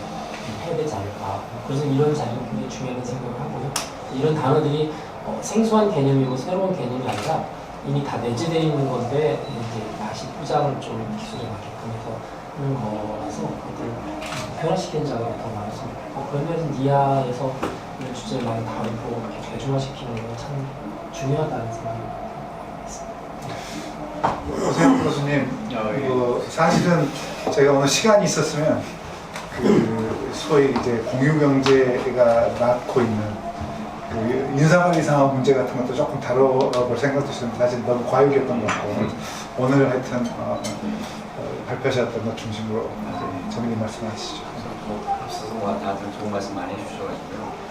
해야 되지 않을까. 그래서 이런 자리가 굉장히 중요하다는 생각을 하고요. 이런 단어들이 생소한 개념이고 새로운 개념이 아니라 이미 다 내재되어 있는 건데 이제 다시 포장을 좀 기술에 맞게끔 해서 하는 거라서 그것들을 변화시키는 작업이 더 많습니다. 그런 면에서 니아에서 이런 주제를 많이 다루고 이렇게 대중화시키는 건 참 중요하다는 생각이 듭니다. 오세훈 교수님, 사실은 제가 오늘 시간이 있었으면 소위 이제 공유경제가 낳고 있는 인사관리 상황 문제 같은 것도 조금 다뤄볼 생각도 있었는데 사실 너무 과욕이었던 것 같고, 오늘 하여튼 발표하셨던 것 중심으로 정리 말씀하시죠. 앞서서 다들 좋은 말씀 많이 해주셔가지고요.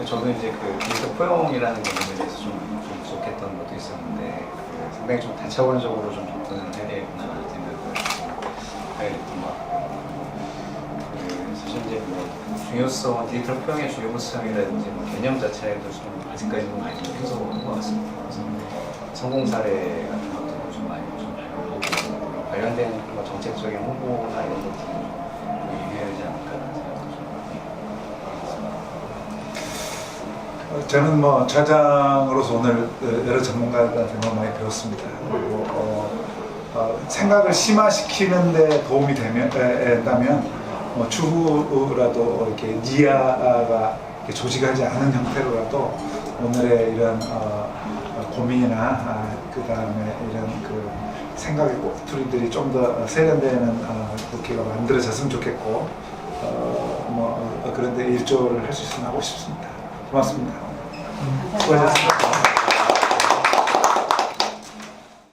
저도 이제 디지털 포용이라는 개념에 대해서 좀 부족했던 것도 있었는데 상당히 좀 다차원적으로 좀 접근을 해야 되겠구나라는 생각을 하게 됐던 것 같고, 사실 이제 디지털 포용의 중요성이라든지 개념 자체에도 좀 아직까지는 많이 해석하는 것 같습니다. 그래서 성공 사례 같은 것들도 좀 많이 좀 알고 관련된 정책적인 홍보나 이런 것들이 좀 유의해야 되지 않을까라는 생각도 좀 저는 좌장으로서 오늘 여러 전문가들한테 너무 많이 배웠습니다. 그리고 생각을 심화시키는 데 도움이 된다면 추후라도 이렇게 니아가 조직하지 않은 형태로라도 오늘의 이런 고민이나 그 다음에 이런 생각의 꼬투리들이 좀 더 세련되는 국회가 만들어졌으면 좋겠고, 그런데 일조를 할 수 있으면 하고 싶습니다. 고맙습니다. 수고하셨습니다.